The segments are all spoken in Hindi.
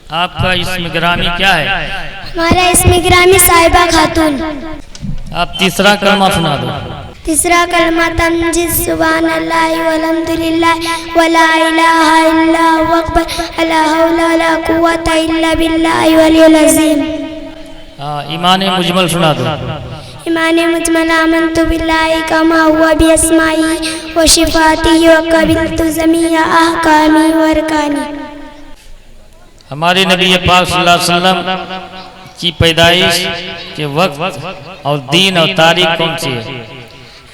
आपका इस्म गिरामी क्या है? हमारा इस्म गिरामी साहिबा खातून। आप तीसरा कलमा सुना दो। तीसरा कलमा तमजीद सुभान अल्लाह वल्हम्दुलिल्लाह वला इलाहा इल्लल्लाहु अकबर ला हौला वला कुव्वता इल्ला बिल्लाहि वलिल अज़ीम। ईमान मुजमल सुना दो। ईमान मुजमल आमन्तु बिल्लाहि कमा हुवा बिअस्माई व सिफातिही व क़बिलतु जमीअ अहकामी व अरकानी। हमारे नबी पाक सल्लल्लाहु अलैहि वसल्लम की पैदाइश के वक्त और दिन और तारीख कौन सी है?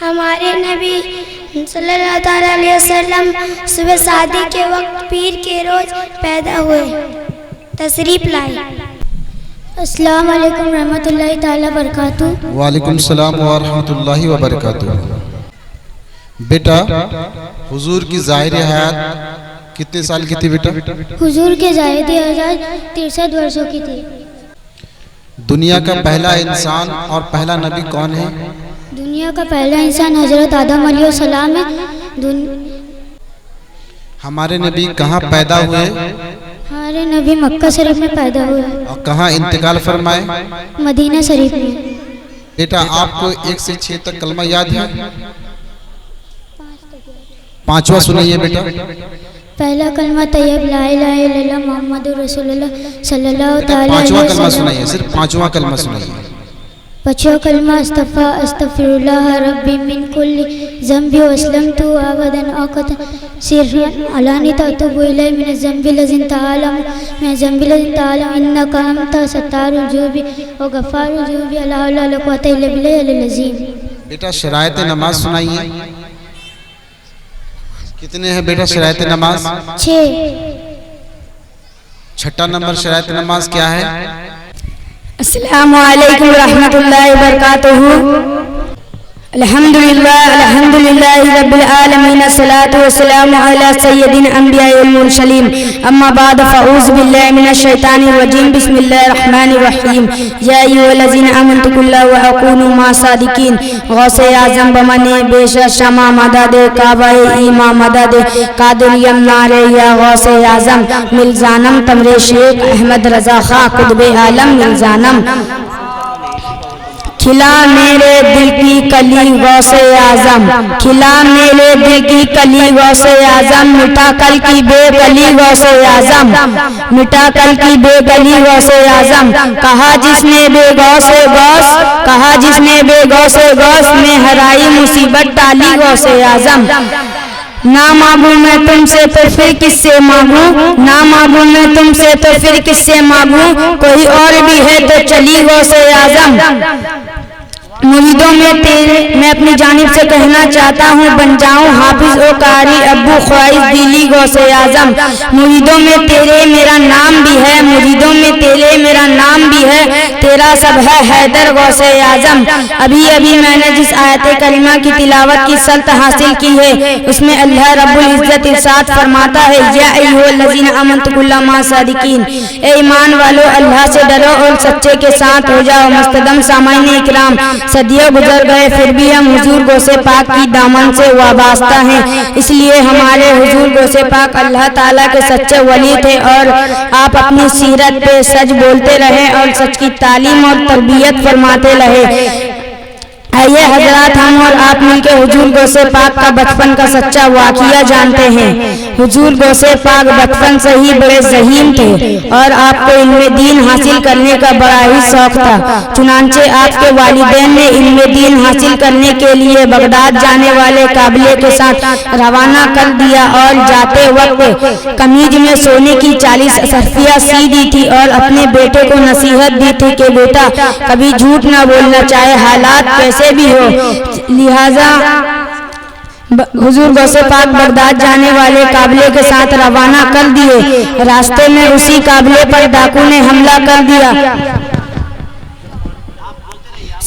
हमारे नबी सल्लल्लाहु अलैहि वसल्लम सुबह शादी के वक्त पीर के रोज पैदा हुए, तशरीफ लाए। अस्सलाम वालेकुम रहमतुल्लाहि ताला बरकातुहू। वालेकुम सलाम व रहमतुल्लाहि व बरकातुहू। बेटा, हुजूर की ज़ाहिर हयात कितने साल की थी बेटा? हुजूर के ज़ाहिर हयात 63 वर्षों की थी। दुनिया का पहला इंसान और पहला नबी कौन है? दुनिया का पहला इंसान हजरत आदम अलैहिस्सलाम है। हमारे नबी कहाँ पैदा हुए? हमारे नबी मक्का शरीफ में पैदा हुए और कहाँ इंतकाल फरमाए? मदीना शरीफ में। बेटा, आपको 1 से 6 तक कलमा याद है? 5वां सुनाइए बेटा। पहला कलमा तैयब ला इलाहा इल्लल्लाह मुहम्मदुर रसूलुल्लाह सल्लल्लाहु तआला अलैहि 5वां कलमा वसल्लम। सुनाइए, सिर्फ 5वां कलमा सुनाइए। 5वां कलमा अस्तगफिरुल्लाह रब्बी मिन कुल्ली ज़ंबि व अस्लमतु अबदन औक़तन सिर्रन अलानी ततूबु इलैहि मिन ज़ंबि लज़िन तआलम मैं ज़ंबि लज़िन तआलम इन्नका अंता सत्तारुल जुनूबि व गफ़ारुल जुनूबि ला हौला वला कुव्वता इल्ला बिल्लाहिल अज़ीम। बेटा, शरायत नमाज सुनाइए। कितने हैं बेटा शरायत नमाज? 6। 6ठा नंबर शरायत नमाज क्या है? अस्सलामु अलैकुम रहमतुल्लाहि व बरकातुहू। अल्हम्दुलिल्लाहि रब्बिल आलमीन अस्सलातु वस्सलामु अला सय्यदिल अंबिया'i वल मुरसलीन अम्मा बाद फ़अऊज़ु बिल्लाहि मिनश शैतानिर रजीम बिस्मिल्लाहिर रहमानिर रहीम या अय्युहल्लज़ीना आमनु तक़ुल्लाह व अकूनू मअस सादिकीन। गौसे आज़म बमने बेशर शमा मदद काबाए ईमा मदद कादिरियम नारे या गौसे आज़म मिलजानम तमरे शेख अहमद रज़ा खां कुतुबे आलम मिलजानम। खिला मेरे दिल की कली गौसे आज़म, खिला मेरे दिल की कली गौसे आज़म, मिटा कल की बेकली गौसे आज़म, मिटा कल की बेकली गौसे आज़म। कहा जिसने बेगौसे गौस, कहा जिसने बेगौसे गौस में हराई मुसीबत टाली गौसे आज़म। ना मांगू मैं तुमसे तो फिर किससे मांगू, ना मांगू मैं तुमसे तो फिर किससे मांगू, कोई और भी है तो चली गौसे आज़म। मुरीदों में तेरे मैं अपनी जानिब से कहना चाहता हूँ बन जाऊँ हाफिज ओ कारी अब्बू ख्वाइश दिली गौसे आज़म। मुरीदों में तेरे मेरा नाम भी है, मुरीदों में तेरे मेरा नाम भी है, तेरा सब है हैदर गौसे आज़म। अभी अभी मैंने जिस आयत करीमा की तिलावत की सल्त हासिल की है उसमें अल्लाह रब्बुल इज़्ज़त इरशाद फरमाता है या अय्युहल्लज़ीना आमनु तक़ुल्लाह मअस सादिकीन। ए ईमान वालो, अल्लाह से डरो और सच्चे के साथ हो जाओ। मुस्तदम सामाईन इकराम, सदियों गुजर गए फिर भी हम हुजूर गौसे पाक की दामन से वाबस्ता हैं, इसलिए हमारे हुजूर गौसे पाक अल्लाह ताला के सच्चे वली थे। और आप अपनी सीरत पे सच बोलते रहे और सच की तालीम और तरबियत फरमाते रहे। आइए हजरात, हम और आप मिलकर हुजूर गौसे पाक का बचपन का सच्चा वाक़िया जानते हैं। हुजूर गौसे पाक बचपन से ही बड़े ज़हीन थे और आपको इल्मे दीन हासिल करने का बड़ा ही शौक़ था। चुनांचे आपके वालिदैन ने इल्मे दीन हासिल करने के लिए बगदाद जाने वाले काबिले के साथ रवाना कर दिया और जाते वक्त कमीज में सोने की 40 सरफियाँ सी दी थी और अपने बेटे को नसीहत दी थी कि बेटा कभी झूठ न बोलना, चाहे हालात कैसे भी हो। लिहाजा हुजूर गौसे पाक बगदाद जाने वाले काबिले के साथ रवाना कर दिए। रास्ते में उसी काबिले पर डाकू ने हमला कर दिया।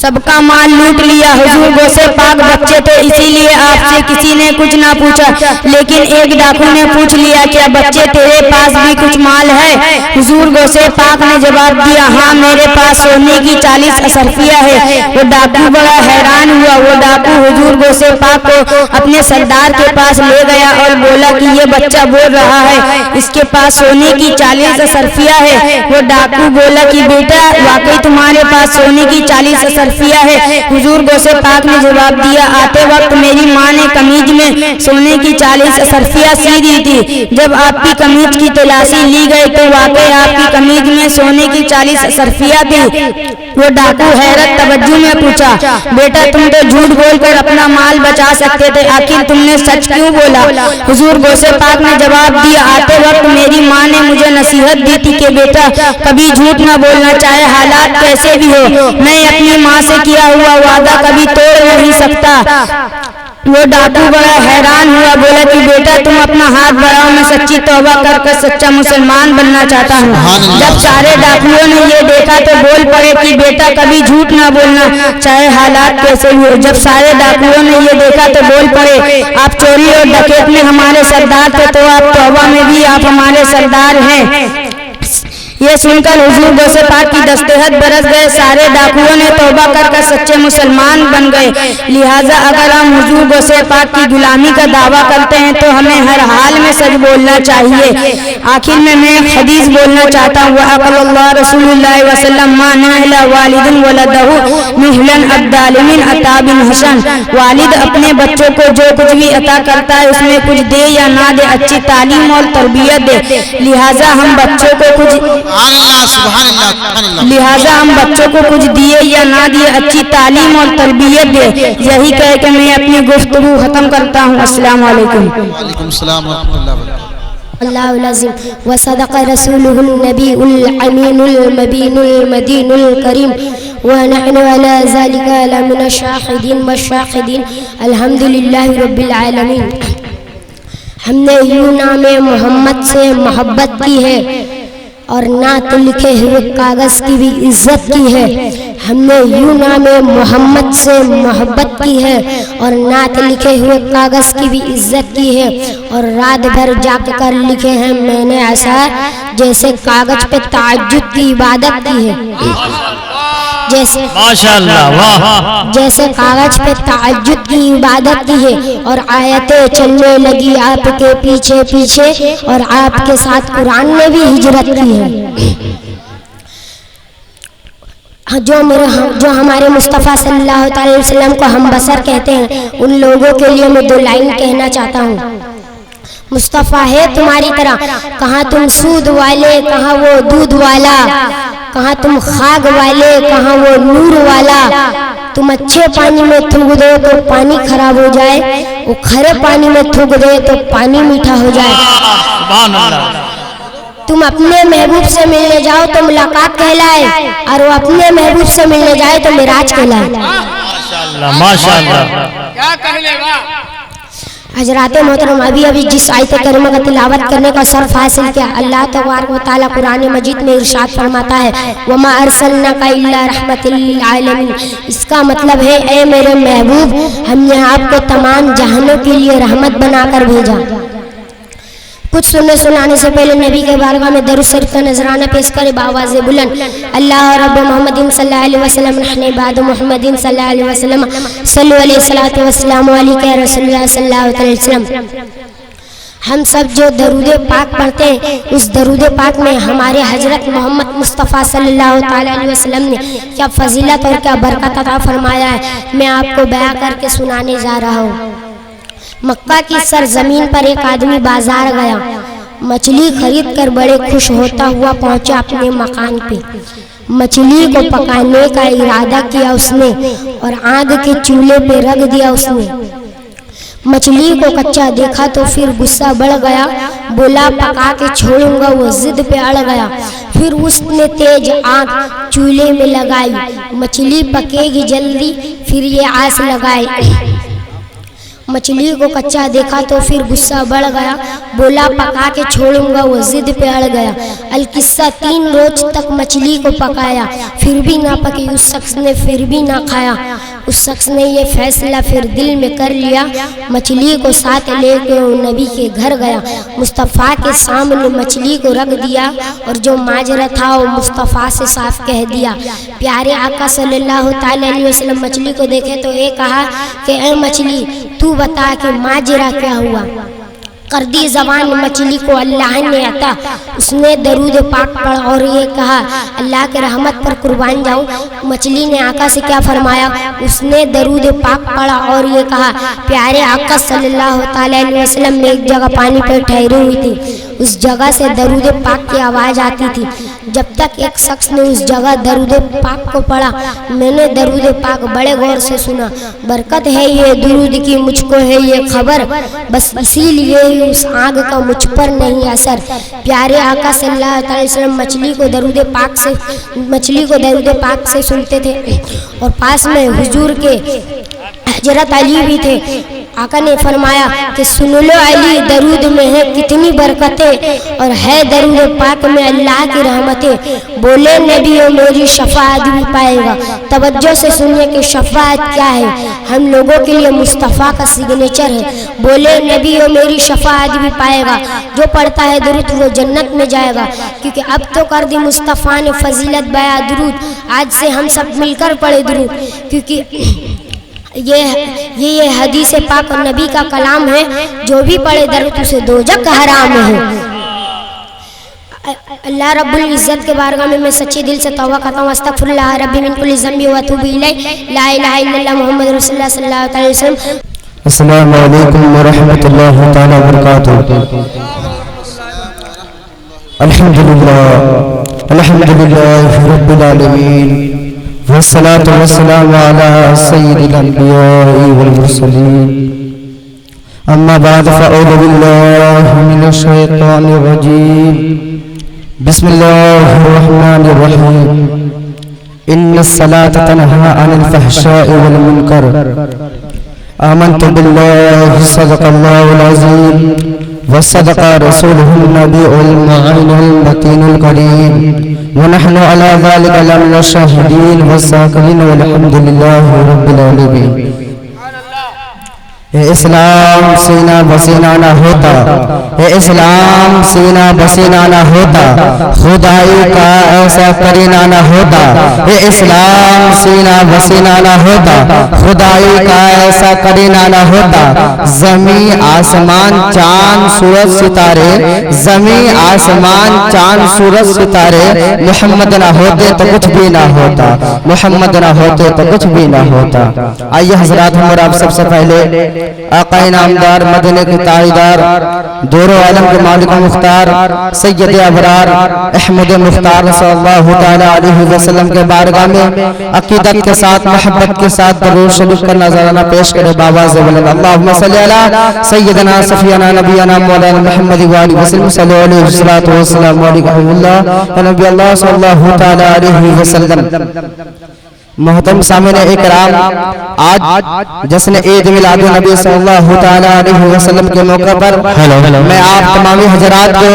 सबका माल लूट लिया। हुजूर गौसे पाक बच्चे थे, इसीलिए आपसे किसी ने कुछ ना पूछा, लेकिन एक डाकू ने पूछ लिया, क्या बच्चे तेरे पास भी कुछ माल है? हुजूर गौसे पाक ने जवाब दिया, हाँ मेरे पास सोने की 40 असरफिया है। वो डाकू बड़ा हैरान हुआ। वो डाकू हुजूर गौसे पाक को अपने सरदार के पास ले गया और बोला कि ये बच्चा बोल रहा है इसके पास सोने की 40 असरफिया है। वो डाकू बोला कि बेटा वाकई तुम्हारे पास सोने की 40 असरफिया है। हुजूर गौसे पाक ने जवाब दिया, आते वक्त मेरी माँ ने कमीज में सोने की 40 असरफिया सी दी थी। जब आपकी कमीज की तलाशी ली गई तो वाकई आपकी कमीज में सोने की 40 असरफिया थी। वो डाकू हैरत तवज्जो में पूछा, बेटा तुम तो झूठ बोलकर अपना माल बचा सकते थे, आखिर तुमने सच क्यों बोला? हुजूर गौसे पाक ने जवाब दिया, आते वक्त मेरी माँ ने मुझे नसीहत दी थी कि बेटा कभी झूठ न बोलना, चाहे हालात कैसे भी हो। मैं अपनी माँ से किया हुआ वादा कभी तोड़ नहीं सकता। वो डाकू बड़ा हैरान हुआ, बोला कि बेटा तुम अपना हाथ बढ़ाओ, मैं सच्ची तौबा कर सच्चा मुसलमान बनना चाहता हूँ। जब सारे डाकुओं ने ये देखा तो बोल पड़े कि बेटा कभी झूठ ना बोलना, चाहे हालात कैसे हुए। जब सारे डाकुओं ने ये देखा तो बोल पड़े, आप चोरी और डकैत में हमारे सरदार थे तो आप तौबा में भी आप हमारे सरदार हैं। ये सुनकर हुजूर गौसे पाक की दस्तहत बरस गए। सारे डाकुओं ने तौबा कर सच्चे मुसलमान बन गए। लिहाजा अगर हम हुजूर गौसे पाक की गुलामी का दावा करते हैं तो हमें हर हाल में सच बोलना चाहिए। आखिर में मैं हदीस बोलना चाहता हूँ, वअक़ल्लाह रसूलुल्लाह वसल्लम मा नहला वालिदुन वलदहु मिहलन अद्दालिमिन अताबिन हसन। वालिद अपने बच्चों को जो कुछ भी अता करता है उसमें कुछ दे या ना दे, अच्छी तालीम और तरबियत दे। लिहाजा हम बच्चों को कुछ दिए या ना दिए, अच्छी तालीम और तरबियत दे। यही कह के मैं अपनी गुफ्तगू खत्म करता हूँ। अस्सलाम वालेकुम। वालेकुम सलाम व रहमतुल्लाहि व बरकातुहू। अल्लाहुल अज़ीम व सदक़ रसूलुहुन नबीउल अमीनुल मबीनुल मदीनुल करीम व नहनु अला ज़ालिका लमिनश शाहिदीन वश्शाहिदीन अल्हम्दुलिल्लाहि रब्बिल आलमीन। हमने यूं नामे मोहम्मद से मोहब्बत की है और नात लिखे हुए कागज़ की भी इज्जत की है। हमने यूं नामे मोहम्मद से मोहब्बत की है और नात लिखे हुए कागज़ की भी इज्जत की है। और रात भर जाग कर लिखे हैं मैंने अशार, जैसे कागज़ पे ताज्जुद की इबादत की है। जैसे माशाअल्लाह, वाह। जैसे कागज पे ताज्जुद की इबादत की है और आयतें चलने लगी आपके पीछे पीछे और आपके साथ कुरान ने भी हिजरत की है। जो हमारे मुस्तफ़ा सल्लल्लाहु अलैहि वसल्लम को हम बसर कहते हैं, उन लोगों के लिए मैं 2 लाइन कहना चाहता हूँ। मुस्तफ़ा है तुम्हारी तरह, कहाँ तुम सूद वाले, कहाँ वो दूध वाला, कहाँ तुम खाग वाले, कहाँ वो नूर वाला। तुम अच्छे पानी में थूक दो तो पानी खराब हो जाए, वो खरे पानी में थूक दे तो पानी मीठा हो जाए। तुम अपने महबूब से मिलने जाओ तो मुलाकात कहलाए, और वो अपने महबूब से मिलने जाए तो मिराज कहलाए। माशाअल्लाह, माशाअल्लाह। क्या कहलेगा? हजरात मोहतरम, अभी जिस आयत करीमा का तिलावत करने का शर्फ हासिल किया, अल्लाह तबारक व तआला कुरान मजीद में इरशाद फरमाता है, वमा अरसलनाका इल्ला रहमतल लिल आलमीन। इसका मतलब है, ए मेरे महबूब, हमने आपको तमाम जहानों के लिए रहमत बनाकर भेजा। कुछ सुनने सुनाने से पहले नबी के बारगाह में दरूद शरीफ का नजराना पेश करे बावाज़े बुलंद। अल्लाह रब्ब मोहम्मदिन सल्लल्लाहु अलैहि वसल्लम नहने बाद मोहम्मदिन सल्लल्लाहु अलैहि वसल्लम सल्लल्लाहु अलैहि सलातो वस्सलाम अलैका या रसूलुल्लाह सल्लल्लाहु अलैहि वसल्लम। हम सब जो दरूद पाक पढ़ते हैं, उस दरूद पाक में हमारे हजरत मोहम्मद मुस्तफ़ा सल्लल्लाहु अलैहि वसल्लम ने क्या फजीलत और क्या बरकत अता फरमाया है, मैं आपको बयां करके सुनाने जा रहा हूँ। मक्का की सरजमीन पर एक आदमी बाजार गया, मछली खरीद कर बड़े खुश होता हुआ पहुंचा अपने मकान पे। मछली को पकाने का इरादा किया उसने और आग के चूल्हे पे रख दिया उसने। मछली को कच्चा देखा तो फिर गुस्सा बढ़ गया, बोला पका के छोड़ूंगा, वो जिद पे अड़ गया। फिर उसने तेज आग चूल्हे में लगाई, मछली पकेगी जल्दी, फिर ये आस लगाई। मछली को कच्चा देखा तो फिर गुस्सा बढ़ गया, बोला पका के छोड़ूंगा, वो जिद पे अड़ गया। अलकिस्सा 3 रोज तक मछली को पकाया, फिर भी ना पकी, उस शख्स ने फिर भी ना खाया। उस शख्स ने ये फैसला फिर दिल में कर लिया, मछली को साथ लेकर वो नबी के घर गया, मुस्तफ़ा के सामने मछली को रख दिया और जो माजरा था वो मुस्तफ़ा से साफ कह दिया। प्यारे आका सल्लल्लाहु ताला अलैहि वसल्लम मछली को देखे तो ये कहा कि ए मछली, तू बता कि माजरा क्या हुआ। कर दी ज़बान मछली को अल्लाह ने अता, उसने दरूद पाक पढ़ा और ये कहा अल्लाह के रहमत पर कुर्बान जाऊं। मछली ने आका से क्या फरमाया, उसने दरूद पाक पढ़ा और ये कहा प्यारे आका सल्लल्लाहु ताला अलैहि वसल्लम ने एक जगह पानी पर ठहरी हुई थी, उस जगह से दरूद पाक की आवाज़ आती थी। जब तक एक शख्स ने उस जगह दरूद पाक को पढ़ा, मैंने दरूद पाक बड़े गौर से सुना। बरकत है ये दरूद की, मुझको है ये खबर, बस इसीलिए उस आग का मुझ पर नहीं असर। प्यारे आका सल्लल्लाहु अलैहि वसल्लम मछली को दरूद पाक से सुनते थे और पास में हुजूर के हजरत अली भी थे। आका ने फरमाया कि सुन लो अली, दरूद में है कितनी बरकतें और है दरूद पाक में अल्लाह की रहमतें। बोले नबी ओ मेरी शफाअत भी पाएगा। तवज्जो से सुनिए कि शफाअत क्या है, हम लोगों के लिए मुस्तफ़ा का सिग्नेचर है। बोले नबी ओ मेरी शफाअत भी पाएगा, जो पढ़ता है दरूद वो जन्नत में जाएगा। क्योंकि अब तो कर दी मुस्तफ़ा ने फजीलत बया दरूद, आज से हम सब मिलकर पढ़े दरूद, क्योंकि ये हदीस पाक और नबी का कलाम है। जो भी पढ़े दरूद उसे दोजख हराम है। अल्लाह रब्बुल इज़्ज़त के बारगाह में मैं सच्चे दिल से तौबा करता हूँ, अस्तगफिरुल्लाह रब्बी मिन कुल्ली ज़ंबी व अतूबु इलैह, ला इलाहा इल्लल्लाह मुहम्मद रसूलुल्लाह सल्लल्लाहु अलैहि वसल्लम। अस्सलामु अलैकुम व रहमतुल्लाहि तआला व बरकातुहू। अल्हम्दुलिल्लाह रब्बिल आलमीन वस्सलातु वस्सलामु अला सय्यिदिल अंबिया'i वल मुरसलीन। अम्मा बाद फ़अऊज़ु बिल्लाहि मिनश शैतानिर रजीम। बिस्मिल्लाहिर रहमानिर रहीम। इन्नस सलाता तन्हा अनिल फ़हशाइ वल मुनकर। आमन्तु बिल्लाहि सदक़ल्लाहुल अज़ीम व सदक़ रसूलुहुन नबियुल मुअमिनुल मतीनुल करीम व नहनु अला ज़ालिका लमिन शाहिदीन व साकिरीन वल्हम्दुलिल्लाहि रब्बिल आलमीन। इस्लाम सीना बसीना न होता, इस्लाम सीना बसीना न होता, खुदाई का ऐसा करीना न होता। इस्लाम सीना बसीना न होता, खुदाई का ऐसा करीना न होता। जमी आसमान चांद सूरज सितारे, जमी आसमान चांद सूरज सितारे मोहम्मद न होते तो कुछ भी ना होता, मोहम्मद न होते तो कुछ भी ना होता। आइए हजरात, हम और आप सबसे पहले आका इनामदार मदीने के ताईदार दोरो आलम के मालिक मुख्तार सैयद अबरार अहमद मुख्तार सल्लल्लाहु तआला अलैहि वसल्लम के बारगाह में अकीदत के साथ मोहब्बत के साथ दरूद शरीफ का नजराना पेश करे। बाबा से बोले अल्लाहुम्मा सल्ली अला सय्यदना सफियाना नबियाना मौलाना मुहम्मद व आलिहि वसल्लम सल्लल्लाहु अलैहि वसल्लम अलैहि नबी अल्लाह सल्लल्लाहु तआला अलैहि वसल्लम। मोहतरम सामने इकराम, आज जश्न ईद मिलादुन नबी सल्लल्लाहु तआला अलैहि वसल्लम के मौके पर मैं आप तमामी हजरात को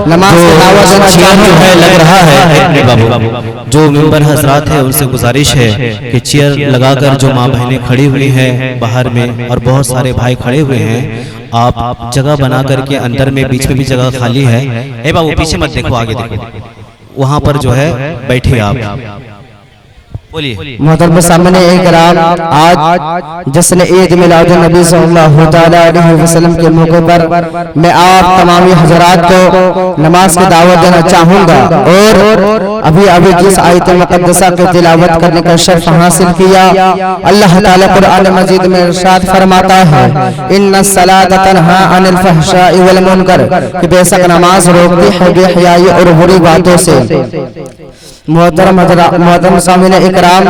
नमाज की दावत देना चाहता हूं। लग रहा है बाबू, जो मेंबर हजरात है उनसे गुजारिश है कि चेयर लगाकर जो माँ बहनें खड़ी हुई हैं बाहर में और बहुत सारे भाई खड़े हुए हैं, आप जगह बना करके अंदर में बीच में भी जगह खाली है। ए बाबू पीछे मत देखो, आगे देखो, वहाँ पर जो है बैठे आप। मोहतरम सामने इकराम, आज जश्न ईद मिलादुन नबी सल्लल्लाहु तआला अलैहि वसल्लम के मौके पर मैं आप तमामी हजरात को नमाज की दावत देना चाहूँगा। और अभी जिस आयत मुक़द्दसा की तिलावत करने का शर्फ हासिल किया, अल्लाह ताला कुरान मजीद में इरशाद फरमाता है इन्नस सलाता तन्हा अनिल फ़हशाइ वल मुनकर, कि बेशक नमाज रोकती है बेहयाई और बुरी बातों से। मोहतरम सामीन इकराम,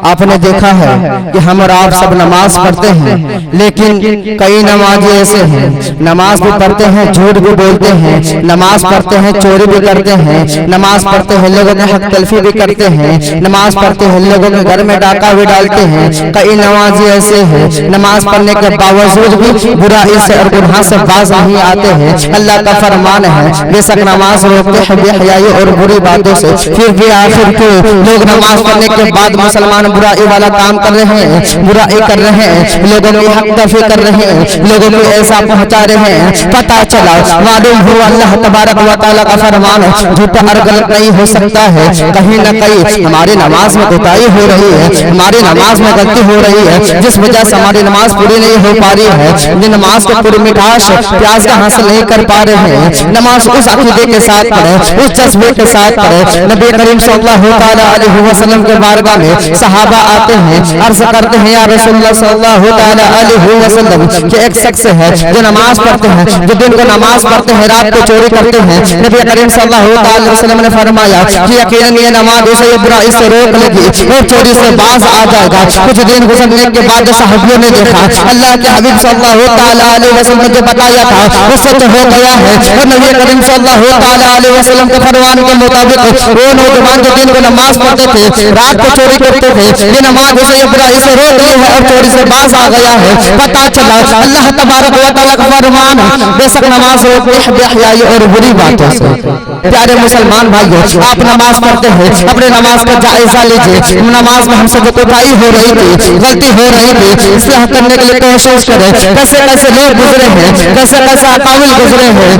आपने देखा है कि हम और आप सब नमाज पढ़ते हैं, लेकिन कई नमाजी ऐसे हैं नमाज भी पढ़ते हैं, झूठ भी बोलते हैं, नमाज पढ़ते हैं, चोरी भी करते हैं, नमाज पढ़ते हैं, लोगों के हक तलफी भी करते हैं, नमाज पढ़ते हैं, लोगों के घर में डाका भी डालते हैं। कई नमाजी ऐसे हैं नमाज पढ़ने के बावजूद भी बुराई से और गुनाह से बाज नहीं आते हैं। अल्लाह का फरमान है, बेशक नमाज रोकते हैं बेहयाई और बुरी बातों से, फिर भी आखिर क्यों लोग नमाज पढ़ने के बाद मुसलमान बुराई वाला काम कर रहे हैं, बुराई कर रहे हैं, लोगों की हक तलफी कर रहे हैं, लोगों को ऐसा पहुंचा रहे हैं। पता चला मालूम हुआ अल्लाह तबारक व तआला का फरमान झूठा और गलत नहीं हो सकता है। कहीं न कहीं हमारी नमाज में कोताही हो रही है, हमारी नमाज में गलती हो रही है, जिस वजह से हमारी नमाज पूरी नहीं हो पा रही है। ये नमाज को पूरी मिठास प्याज का हासिल नहीं कर पा रहे हैं। नमाज उस अकीदे के साथ पढ़े, उस जज्बे के साथ पढ़े। नबी करीम सल्लल्लाहु अलैहि वसल्लम के बारगाह में सहाबा आते हैं, अर्ज करते हैं या रसूलुल्लाह सल्लल्लाहु अलैहि वसल्लम कि एक शख्स है जो नमाज पढ़ते हैं, जो दिन को नमाज पढ़ते हैं, रात को चोरी करते हैं। नबी करीम सल्लल्लाहु अलैहि वसल्लम ने फरमाया कि यकीनन ये नमाज उसे बुराई से रोक लेगी और चोरी से बाज आ जाएगा। कुछ दिन गुजरने के बाद सहाबियों ने देखा अल्लाह के हबीब सल्लल्लाहु अलैहि वसल्लम ने जो बताया था वो सच हो गया है। और नबी करीम सल्लल्लाहु अलैहि वसल्लम के फरमान के मुताबिक वो नौजवान जो दिन को नमाज पढ़ते थे, रात को चोरी करते थे, ये नमाज उसे बुराई से रोक ली है और चोरी से बाज आ गया है। पता चला अल्लाह तबारक व तआला का फरमान बेशक नमाज रोकते हैं बेहयाई और बुरी बातों से। प्यारे मुसलमान भाइयों, आप नमाज पढ़ते हैं, अपने नमाज का जायजा लीजिए। नमाज में हमसे जो कोताही हो रही थी, गलती हो रही थी, इस्लाह करने के लिए कोशिश करें। कैसे कैसे लोग गुजरे हैं, कैसे कैसे अकाविल गुजरे हैं,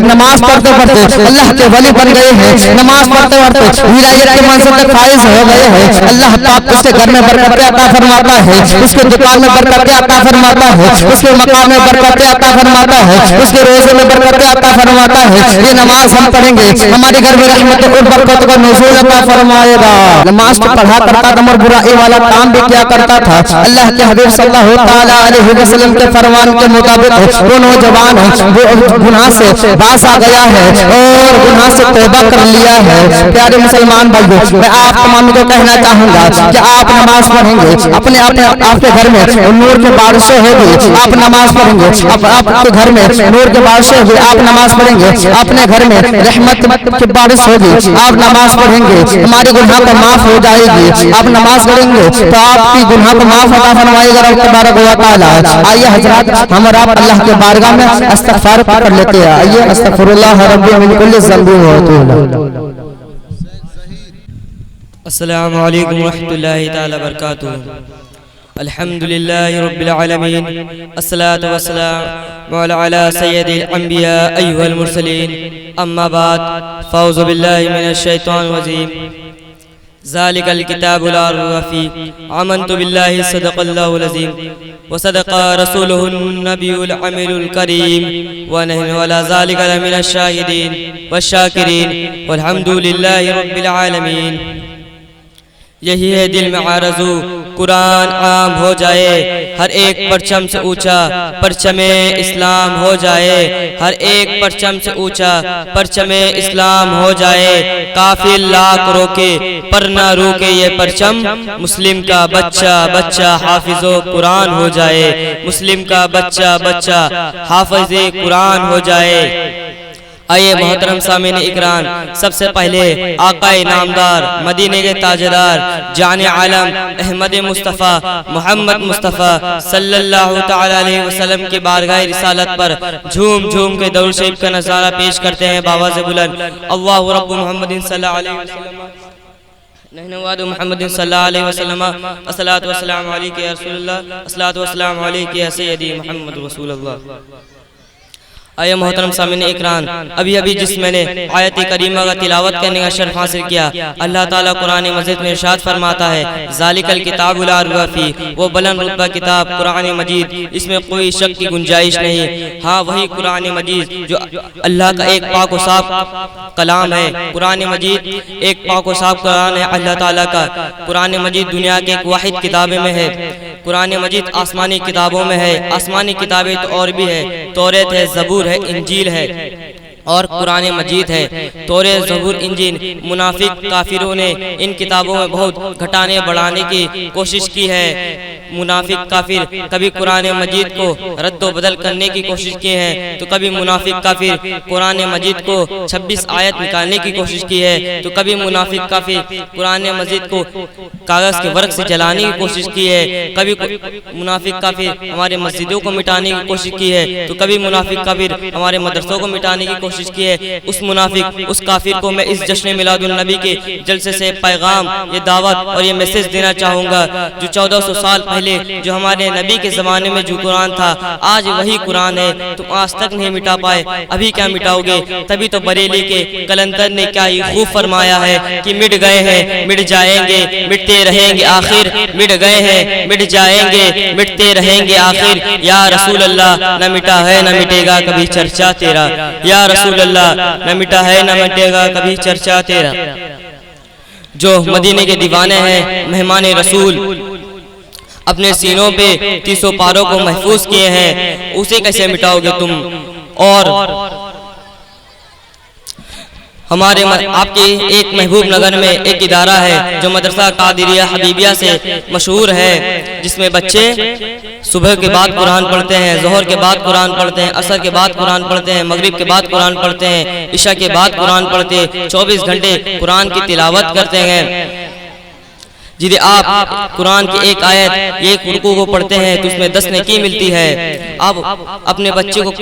नमाज पढ़ते पढ़ते अल्लाह के वली बन गए हैं, नमाज पढ़ते पढ़ते विलायत के मंजिल तक फाइज हो गए हैं। अल्लाह पाक उसके घर में बरकतें अता फरमाता है, उसके दुकान में बरकतें अता फरमाता है, उसके मकाम में बरकतें अता फरमाता है, उसके रोजे में बरकतें अता फरमाता है। ये नमाज हम पढ़ेंगे, हमारे घर में रहमत और बरकत का नुज़ूल अता फरमाएगा। नमाज को पढ़ा करता था और बुराई वाला काम भी किया करता था। अल्लाह के हबीब सल्लल्लाहु अलैहि वसल्लम के फरमान के मुताबिक वो नौजवान वो गुनाह से बाज आ गया है और गुनाह से तौबा कर लिया है। प्यारे मुसलमान भाइयों, मैं आप तमाम को कहना चाहूंगा कि आप नमाज पढ़ेंगे, अपने आपके घर में नूर के बारिशें होगी, आप नमाज पढ़ेंगे, आपके घर में नूर के बारिशें होगी, आप नमाज पढ़ेंगे, अपने घर में रहमत की बारिश होगी, आप नमाज पढ़ेंगे, हमारी गुनाह को माफ हो जाएगी। आप नमाज पढ़ेंगे तो आपकी गुनाह को माफ अता फरमाएगा रब तबारक व तआला। आइए हजरत हम और आप अल्लाह के बारगाह में इस्तिग़फ़ार कर लेते हैं। आइए अस्तग़फिरुल्लाह रब्बी मिन कुल्ली ज़ंबि व अतूबु। अस्सलामु अलैकुम व रहमतुल्लाहि तआला व बरकातुहू। अल्हम्दुलिल्लाहि रब्बिल आलमीन, अस्सलातु वस्सलामु अला सय्यदिल अंबिया अय्युहल मुरसलीन, अम्मा बाद, फ़ौज़ु बिल्लाहि मिनश शैतानिर रजीम। ज़ालिकल किताबु ला रैब फ़ीह, आमनतु बिल्लाहि सदक़ल्लाहुल अज़ीम व सदक़ा रसूलुहुन नबियुल अमीनुल करीम व नहनु अला ज़ालिका लमिनश शाहिदीन वश्शाकिरीन वल्हम्दुलिल्लाहि रब्बिल आलमीन। यही है दिल में आरज़ू, कुरान आम हो जाए, हर एक परचम से ऊंचा परचमे इस्लाम हो जाए, हर एक परचम से ऊंचा परचमे इस्लाम हो जाए। काफिर लाख रोके पर ना रोके ये परचम, मुस्लिम का बच्चा बच्चा हाफिज़ो कुरान हो जाए, मुस्लिम का बच्चा बच्चा हाफिज़े कुरान हो जाए। आइए मोहतरम सामीन इकराम, सबसे पहले आकाए नामदार मदीने के ताजदार जाने आलम अहमद मुस्तफ़ा मोहम्मद मुस्तफ़ा सल्लल्लाहु तआला अलैहि वसल्लम की बारगाह रिसालत पर झूम झूम के दरूद शरीफ का नज़ारा पेश करते हैं बावाज़ बुलंद। अल्लाहु रब्बु मुहम्मदिन सल्लल्लाहु अलैहि वसल्लम नहनु वादु मुहम्मदिन सल्लल्लाहु अलैहि वसल्लम, अस्सलातु वस्सलामु अलैका या रसूलल्लाह, अस्सलातु वस्सलामु अलैका या सय्यदी मुहम्मद रसूलुल्लाह। आया मोहतरम सामीन इकराम, अभी अभी जिस मैंने आयत करीमा का तिलावत करने का शर्फ हासिल किया, अल्लाह ताला कुरान मजीद में इरशाद फरमाता है ज़ालिकल किताबु ला रैब फ़ीह, वो बुलंद रुतबा किताब कुरान मजीद, इसमें कोई शक की गुंजाइश नहीं। हाँ, वही कुरान मजीद जो अल्लाह का एक पाक व साफ कलाम है। कुरान मजीद एक पाक व साफ कुरान है अल्लाह ताला का। कुरान मजीद दुनिया के एक वाहिद किताबे में है। कुरान मजीद आसमानी किताबों में है। आसमानी किताबें तो और भी है, तौरात है, ज़बूर है, इंजील है। और कुरान मजीद है। तौरे ज़बूर इंजील मुनाफिक काफिरों ने इन किताबों में बहुत घटाने बढ़ाने की कोशिश की है। मुनाफिक काफिर कभी कुरान मजीद को रद्द बदल करने की कोशिश की है, तो कभी मुनाफिक काफिर कुरान मजीद को 26 आयत निकालने की कोशिश की है, तो कभी मुनाफिक काफिर कुरान मजीद को कागज़ के वर्क से जलाने की कोशिश की है, कभी मुनाफिक काफिर हमारे मस्जिदों को मिटाने की कोशिश की है, तो कभी मुनाफिक काफिर हमारे मदरसों को मिटाने की कोशिश की है। उस मुनाफिक उस काफिर को मैं इस जश्न मिलादुन नबी के जलसे से पैगाम, ये दावत और ये मैसेज देना चाहूँगा, जो 1400 साल पहले जो हमारे नबी के ज़माने में जो कुरान था, आज वही कुरान है। तुम आज तक नहीं मिटा पाए, अभी क्या मिटाओगे? तभी तो बरेली के कलंदर ने क्या ही खूब फरमाया है कि मिट गए हैं मिट जाएंगे, मिटते रहेंगे आखिर, मिट गए हैं मिट जाएंगे, मिटते रहेंगे आखिर। या रसूल अल्लाह, न मिटा है न मिटेगा कभी चर्चा तेरा। या रसूल अल्लाह, न मिटा है न मिटेगा कभी चर्चा तेरा। जो मदीने के दीवाने हैं, मेहमान रसूल, अपने सीनों पे 300 पारों को महफूज किए हैं, उसे कैसे मिटाओगे तुम? और हमारे आपके एक महबूब नगर में एक इदारा है जो मदरसा कादिरिया हबीबिया से मशहूर है, जिसमें बच्चे सुबह के बाद कुरान पढ़ते हैं, ज़ोहर के बाद कुरान पढ़ते हैं, असर के बाद कुरान पढ़ते हैं, मगरिब के बाद कुरान पढ़ते हैं, इशा के बाद कुरान पढ़ते हैं, 24 घंटे कुरान की तिलावत करते हैं। यदि आप कुरान की एक आयत एक रुकू को पढ़ते हैं तो उसमें 10 नेकी मिलती है। आप अपने बच्चे को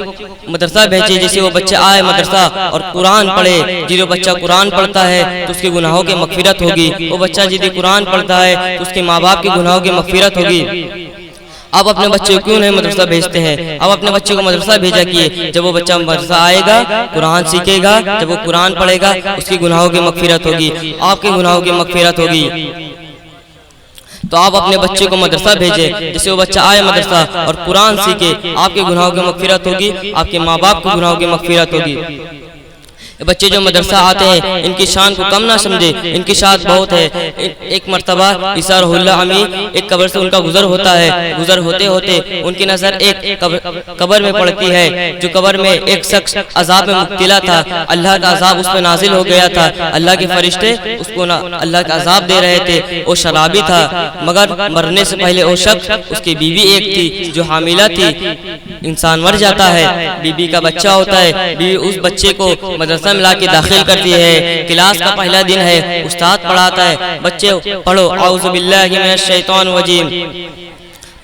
मदरसा भेजिए, जैसे वो बच्चा आए मदरसा और कुरान पढ़े। यदि बच्चा कुरान पढ़ता है तो उसके गुनाहों की मगफिरत होगी। वो बच्चा यदि कुरान पढ़ता है तो उसके माँ बाप के गुनाहों की मगफिरत होगी। आप अपने बच्चे को क्यों नहीं मदरसा भेजते हैं? आप अपने बच्चे को मदरसा भेजा किए। जब वो बच्चा मदरसा आएगा, कुरान सीखेगा, जब वो कुरान पढ़ेगा, उसकी गुनाहों की मगफिरत होगी, आपके गुनाहों की मगफिरत होगी। तो आप अपने बच्चे को मदरसा भेजें, जिससे वो बच्चा आए मदरसा और कुरान सीखे, आपके गुनाहों की मगफिरत होगी, आपके माँ बाप के गुनाहों की मगफिरत होगी। बच्चे जो मदरसा आते हैं, इनकी शान को कम ना समझे, इनकी शान बहुत है। एक मर्तबा ईसा रुहुल्लाह अमी एक कब्र से उनका गुजर होता है। गुजर होते होते उनकी नज़र एक कब्र में पड़ती है, जो कब्र में एक शख्स अजाब में मुब्तला था। अल्लाह का अजाब उस पर नाजिल हो गया था। अल्लाह के फरिश्ते उसको अल्लाह का अजाब दे रहे थे। वो शराबी था, मगर मरने से पहले वो शख्स, उसकी बीवी एक थी जो हामिला थी। इंसान मर जाता है, बीबी का बच्चा होता है, बीवी उस बच्चे को मदरसा मिला के दाखिल करती है। क्लास का पहला दिन है, उस्ताद पढ़ाता है, बच्चे पढ़ो औज़ु बिल्लाहि मिनश शैतानिर रजीम।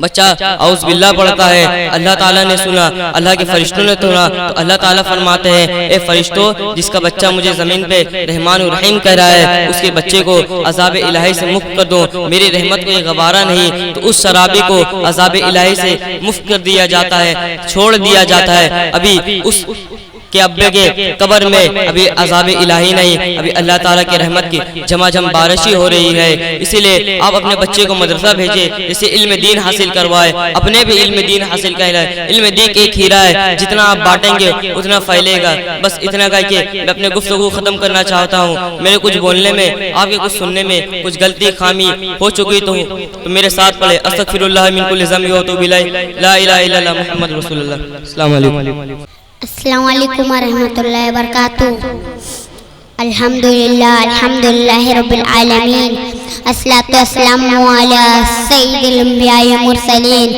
बच्चा औज़ु बिल्लाह पढ़ता है। अल्लाह ताला ने सुना, अल्लाह के फरिश्तों ने सुना, तो अल्लाह ताला फरमाते हैं, ए फरिश्तों, जिसका बच्चा मुझे ज़मीन पे रहमान रहीम कह रहा है, उसके बच्चे को अज़ाब इलाही से मुक्त कर दो। मेरी रहमत को ये गवारा नहीं, तो उस शराबी को अज़ाब इलाही से मुक्त कर दिया जाता है, छोड़ दिया जाता है। अभी उस के अब्बे के कब्र में अभी अज़ाब इलाही नहीं, अभी अल्लाह ताला की रहमत की झमाझम बारिश हो रही है। इसीलिए आप अपने बच्चे को मदरसा भेजे, जिससे इल्म दीन हासिल करवाए, अपने भी इल्म दीन हासिल करवाए। इल्म दीन एक हीरा है, जितना आप बांटेंगे उतना फैलेगा। बस इतना कह के मैं अपने गुफ्तगू खत्म करना चाहता हूँ। मेरे कुछ बोलने में, आपके कुछ सुनने में कुछ गलती खामी हो चुकी तो मेरे साथ पढ़े अस्तगफिरुल्लाह मिन कुल्लि ज़ंबि व अतूबु इलैह, ला इलाहा इल्लल्लाह मुहम्मदुर रसूलुल्लाह। अस्सलामु अलैकुम। अस्सलामु अलैकुम व रहमतुल्लाहि व बरकातुहू। अल्हम्दुलिल्लाह अल्हम्दुलिल्लाहि रब्बिल आलमीन, अस्सलातु वस्सलामु अला सय्यिदिल अंबिया व मुरसलीन,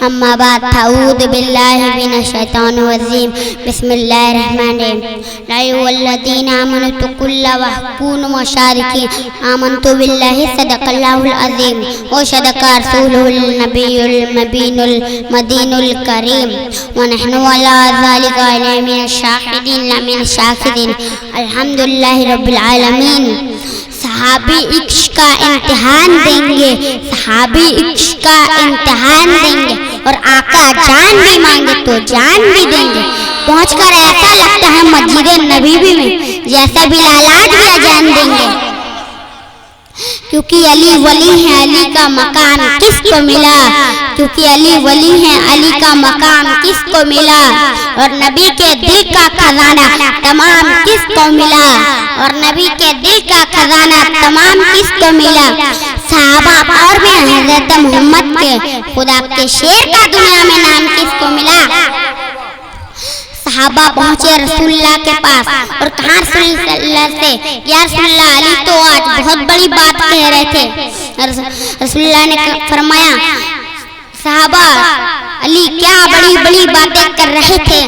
अम्मा बाद, अऊज़ु बिल्लाहि मिनश शैतानिर रजीम, बिस्मिल्लाहिर रहमानिर रहीम। ला अय्युहल्लज़ीना आमनु तक़ुल्लाह वकुनू मुशारिकीन, आमनतु बिल्लाहि सदक़ल्लाहुल अज़ीम व सदक़ा रसूलुहुल नबियुल मुबीनुल मदीनुल करीम व नहनु अला ज़ालिका मिनश शाहिदीन ला मिनश शाकिरीन, अल्हम्दुलिल्लाहि रब्बिल आलमीन। सहाबी इश्क का इम्तिहान देंगे, सहाबी इश्क का इम्तिहान देंगे, और आका जान भी मांगे तो जान भी देंगे। पहुंचकर ऐसा लगता है मस्जिद नबी में जैसा बिलाल आज भी अजान देंगे, क्योंकि अली वली है, अली का मकाम किसको मिला? क्योंकि अली वली है, अली का मकाम किसको मिला? और नबी के दिल का खजाना तमाम किसको मिला? और नबी के दिल का खजाना तमाम किसको मिला? सहाबा और भी हज़रत मोहम्मद के खुदा के शेर का दुनिया में नाम किसको मिला? सहाबा पहुंचे रसूलुल्लाह के पास और कहा रसूलुल्लाह से, या रसूलुल्लाह अली तो आज बहुत बड़ी बात कह रहे थे। रसूलुल्लाह ने फरमाया, सहाबा अली क्या बड़ी बड़ी बातें कर रहे थे?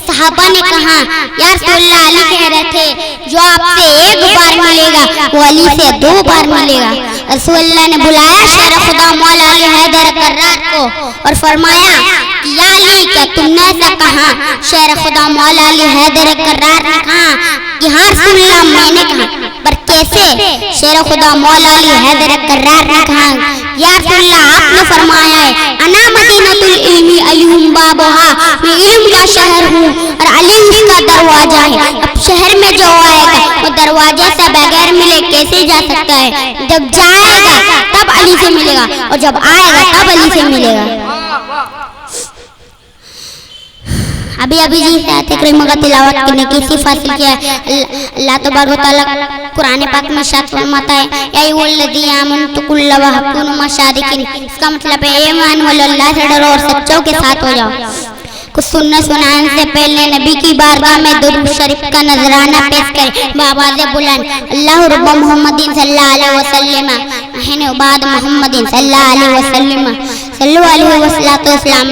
सहाबा ने कहा, या रसूलुल्लाह अली कह रहे थे जो आपसे एक बार मिलेगा वो अली से 2 बार मिलेगा। रसूलुल्लाह ने बुलाया शेर खुदा मौला अली हैदर कर्रार को और फरमाया कि या अली क्या तुमने ऐसा कहा? शेर खुदा मौला अली हैदर कर्रार ने कहा कि हाँ रसूलुल्लाह मैंने कहा, पर कैसे? शेर खुदा मौला अली हैदर कर्रार ने कहा, या रसूलुल्लाह आपने फरमाया है अना मदीनतुल इल्मी अलीहुम बाबुहा, मैं इल्म का शहर हूँ और अली उसका दरवाजा है। अब शहर में जो आएगा वो दरवाजे से बगैर मिले कैसे जा सकता है? जब जाएगा तब अली से मिलेगा और जब आएगा तब अली से मिलेगा। अभी अभी जी आयत करीमा का तिलावत करने की सिर्फ हासिल किया है। अल्लाह तबारक व तआला कुरान पाक में इरशाद फरमाता है, या अय्युहल्लज़ीना आमनू कुल्ला व हकुनु मशारिकिन। इसका मतलब है ईमान वालों अल्लाह से डरो और सच्चों के साथ हो जाओ। कुछ सुनने सुनाने से पहले नबी की बारगाह में दुरूद शरीफ का नजराना पेश करें बाबाज़ बुलंद। अल्लाह रब्ब मोहम्मदिन सल्लल्लाहु अलैहि वसल्लम अहन उबाद मोहम्मदिन सल्लल्लाहु अलैहि वसल्लम सल्लल्लाहु अलैहि वसल्लम।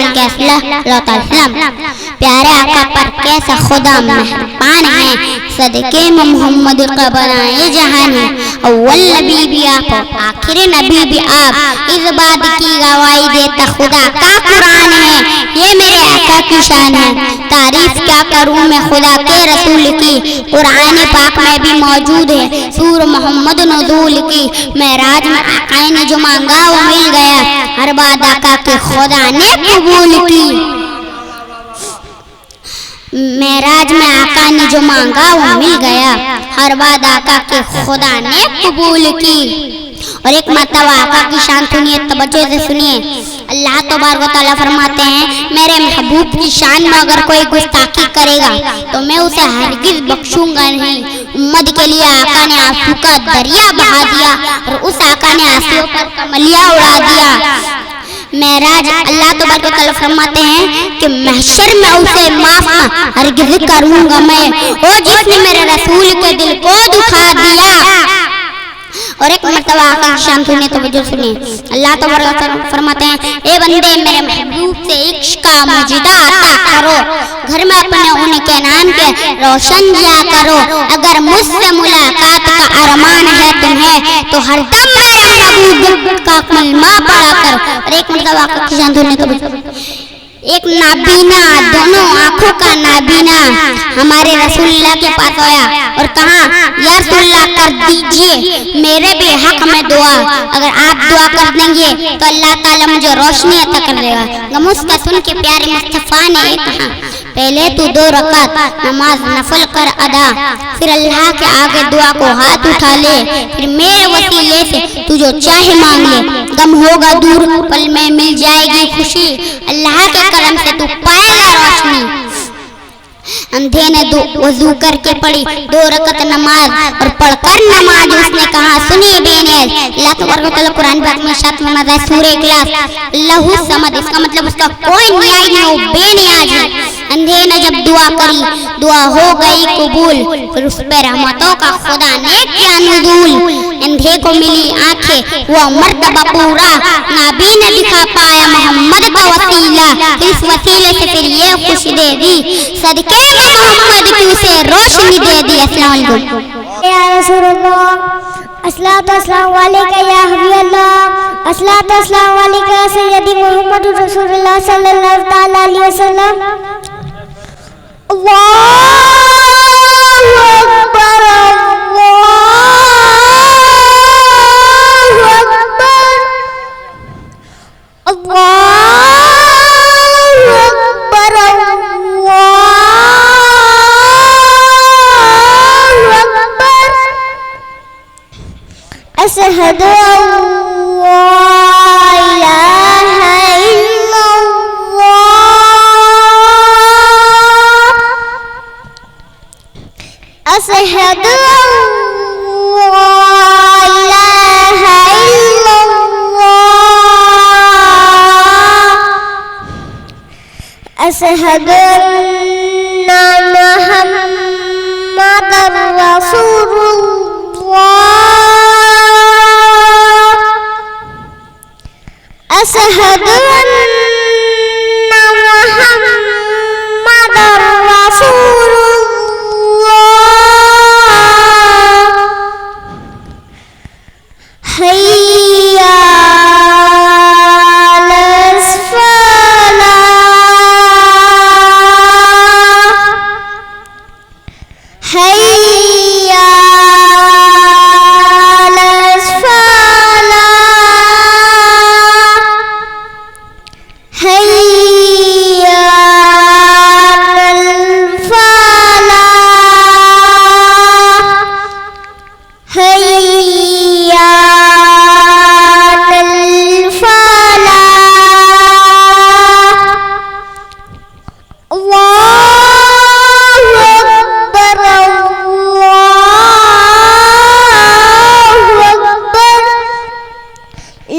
प्यारे आका पर कैसा खुदा मेहरबान है, सदके में मोहम्मद का बनाए जहान है। अव्वल नबी भी आप आखिर नबी भी आप, इस बात की गवाही देता खुदा का कुरान है, ये मेरे आका की शान है। तारीफ क्या करूं मैं खुदा के रसूल की, कुरान पाक में भी मौजूद है सूर मोहम्मद नज़ूल की। मेराज में आका ने जो मांगा वो मिल गया, हर बात आका के खुदा ने कबूल की। मेराज में आका ने जो मांगा वो मिल गया, हर बात आका के खुदा ने कबूल की। और एक मर्तबा आका की शान सुनिए, तवज्जो से सुनिए। अल्लाह तबारक व तआला फरमाते हैं, मेरे महबूब की शान में अगर कोई गुस्ताखी करेगा तो मैं उसे हरगिज बख्शूंगा नहीं। उम्मत के लिए आका ने आंसू का दरिया बहा दिया और उस आका ने आंसुओं पर कमलिया उड़ा दिया। मेराज अल्लाह तबारक व तआला फरमाते हैं कि महशर में उसे माफ हरगिज करूंगा मैं, वो जिसने मेरे रसूल के दिल को दुखा दिया। और एक मर्तबा आका की शान सुनिए, तवज्जो सुनिए। अल्लाह तबारक व तआला फरमाते हैं, ए बंदे मेरे महबूब से इश्क का मुजदा अता करो, घर में अपने उनके नाम के रोशन किया करो। अगर मुझसे मुलाकात का अरमान है तुम्हें तो हरदम मेरे महबूब का कलमा पढ़ा करो। और एक मर्तबा आका की शान सुनिए, तवज्जो। एक नाबीना, दोनों आंखों का नाबीना हमारे रसूलुल्लाह के पास आया और कहा, या रसूलुल्लाह कर दीजिए मेरे भी हक में दुआ, अगर आप दुआ कर देंगे तो अल्लाह ताला मुझे रोशनी अता कर देगा। गमुस का सुन के प्यारे मुस्तफा ने कहा, पहले तू 2 रकात नमाज नफल कर अदा, फिर अल्लाह के आगे दुआ को हाथ उठा ले, फिर मेरे वसीले से तू जो चाहे मांग ले। गम होगा दूर, पल में मिल जाएगी खुशी, अल्लाह के कलम से तू पाएगा रोशनी। अंधे ने वजू करके पढ़ी 2 रकात नमाज और पढ़कर नमाज उसने कहा, सुनिए बेनियाज, अल्लाह तबारक व तआला कुरान पाक में इरशाद फरमाता है सूरह इखलास, अल्लाहु समद, इसका मतलब उसका कोई न्याय नहीं, वो बेनियाज है। अंधे ने जब दुआ करी, दुआ हो गई कबूल, फिर उस पर रहमतों का खुदा ने किया नुज़ूल। अंधे को मिली आंखें, वो मर्तबा पूरा, नबी ने दिखा पाया मोहम्मद का वसीला, इस वसीले से फिर ये खुशी दे दी, सदके में मोहम्मद की उसे रोशनी दे दी। अस्सलाम वालेकुम या रसूलल्लाह, अस्सलातु वस्सलामु अलैका या हबीबल्लाह, अस्सलातु वस्सलामु अलैका या सय्यदी मुहम्मदुर रसूलुल्लाह सल्लल्लाहु तआला अलैहि वसल्लम। अल्लाहु अकबर, अल्लाहु अकबर, अल्लाहु अकबर, अल्लाहु अकबर। अशहदु अल्ला इलाहा इल्लल्लाह, अशहदु अल्ला इलाहा इल्लल्लाह, अशहदु अन्ना रसूलुल्लाह अशहदु अन्ना मुहम्मदर रसूलुल्लाह हैया अलस फलाह हैया अलस फलाह हैया अलल फलाह हैया अलल फलाह अल्लाहु अकबर अल्लाहु अकबर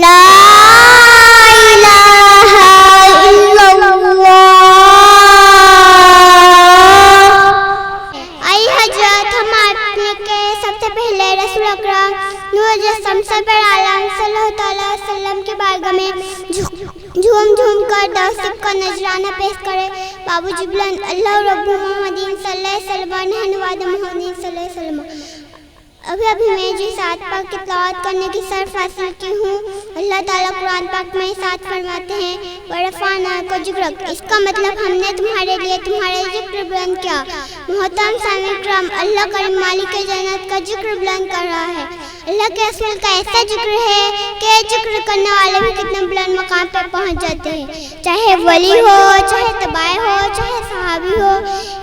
ला इलाहा इल्लल्लाह। आई हजरत, हम आपके सबसे पहले रसूल अकरम नूर जस्म सल्लल्लाहु अलैहि वसल्लम के बारगाह में झूम झूम कर दर्द का नजराना पेश करे। बाबूजी बुलंद अल्लाह रब्बु मोहम्मदीन सल्लल्लाहु अलैहि वसल्लम नहनवाद मोहम्मदीन सल्लल्लाहु अलैहि वसल्लम। अभी मैं जो सात पाक की तिलावत करने की शर्फ हासिल की हूँ। अल्लाह ताला कुरान पाक में साथ फरमाते हैं वरफ़अना को जिक्र, इसका मतलब हमने तुम्हारे लिए तुम्हारे जिक्र बुलंद किया। मोहतरम सामिन किराम, अल्लाह करीम मालिक जन्नत का जिक्र बुलंद कर रहा है। अल्लाह के रसूल का ऐसा जिक्र है कि जिक्र करने वाले भी कितने बुलंद मकाम पर पहुँच जाते हैं। चाहे वली हो, चाहे तबाय हो, चाहे सहाबी हो,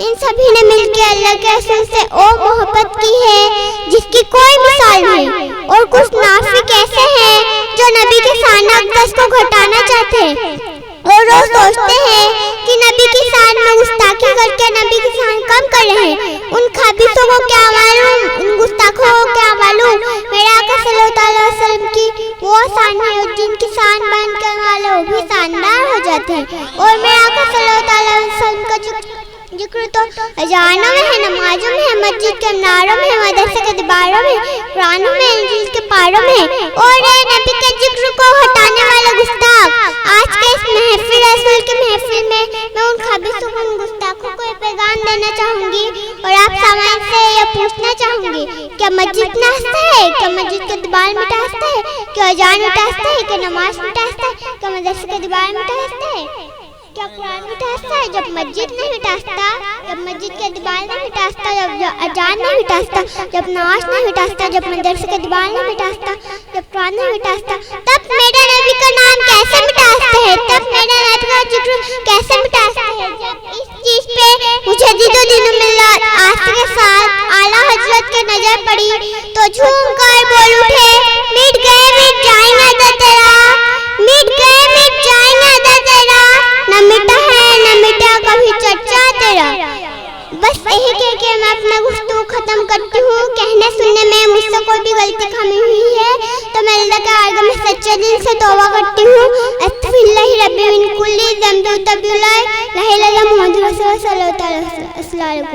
इन सभी ने मिलकर अल्लाह के रसूल से ओ मोहब्बत की है जिसकी कोई मिसाल नहीं। और कुछ नाफिक ऐसे हैं जो नबी के शान अक़दस को घटाना चाहते हैं और वो सोचते हैं कि नबी की शान में गुस्ताखी करके नबी की शान कम कर रहे हैं। उन खाबिसों को क्या मालूम, उन गुस्ताखों को क्या मालूम मेरे आका सल्लल्लाहु अलैहि वसल्लम की वो शान है जिनकी शान बयान करने वाले वो भी शानदार हो जाते हैं। और मेरे आका सल्लल्लाहु अलैहि वसल्लम का जिक्र तो अजानों में है, नमाजों में है, मस्जिद के मीनारों में है, मदरसे के दीवारों में, कुरानों में, इंजील के पारों में। और नबी के जिक्र को हटाने वाले गुस्ताख आज के इस महफिल रसूल के महफिल में मैं उन खाबिसों को, उन गुस्ताखों को एक पैगाम देना चाहूँगी और आप सामान से यह पूछना चाहूँगी, क्या मस्जिद नाश्ता है, क्या मस्जिद के दीवार मिटाता है, क्या अजान मिटाता है, क्या नमाज मिटाता है, क्या मदरसे के दीवार मिटाता है, क्या कुरान मिटाता है? जब मस्जिद नहीं मिटाता, जब मस्जिद के दीवार नहीं मिटाता, जब अजान नहीं मिटाता, जब नमाज नहीं मिटाता, जब मदरसे के दीवार नहीं मिटाता, जब कुरान नहीं मिटाता, तब मेरे नबी का नाम कैसे मिटाता है? तब मेरे नबी का जिक्र कैसे मिटाता है? जब इस चीज पे मुझे दिनो-दिनो-मिल्लत आस्था के साथ आला हजरत के नजर पड़ी तो झूम कर बोल उठे, मिट गए मिट जाएंगे तो तेरा, मिट गए मिट जाएंगे तो तेरा, न मिटा है न मिटा कभी चर्चा तेरा। बस यही कह के मैं अपना गुफ्तगू खत्म करती हूँ। कहने सुनने में मुझसे कोई भी गलती कमी हुई है तो मैं अल्लाह के आगे में सच्चे दिल से तौबा करती हूँ। अस्तगफिरुल्लाह रब्बी मिन कुल्ली ज़ंबि व तौबा ला इलाहा इल्लल्लाह मुहम्मदुर रसूलुल्लाह सल्लल्लाहु अलैहि वसल्लम।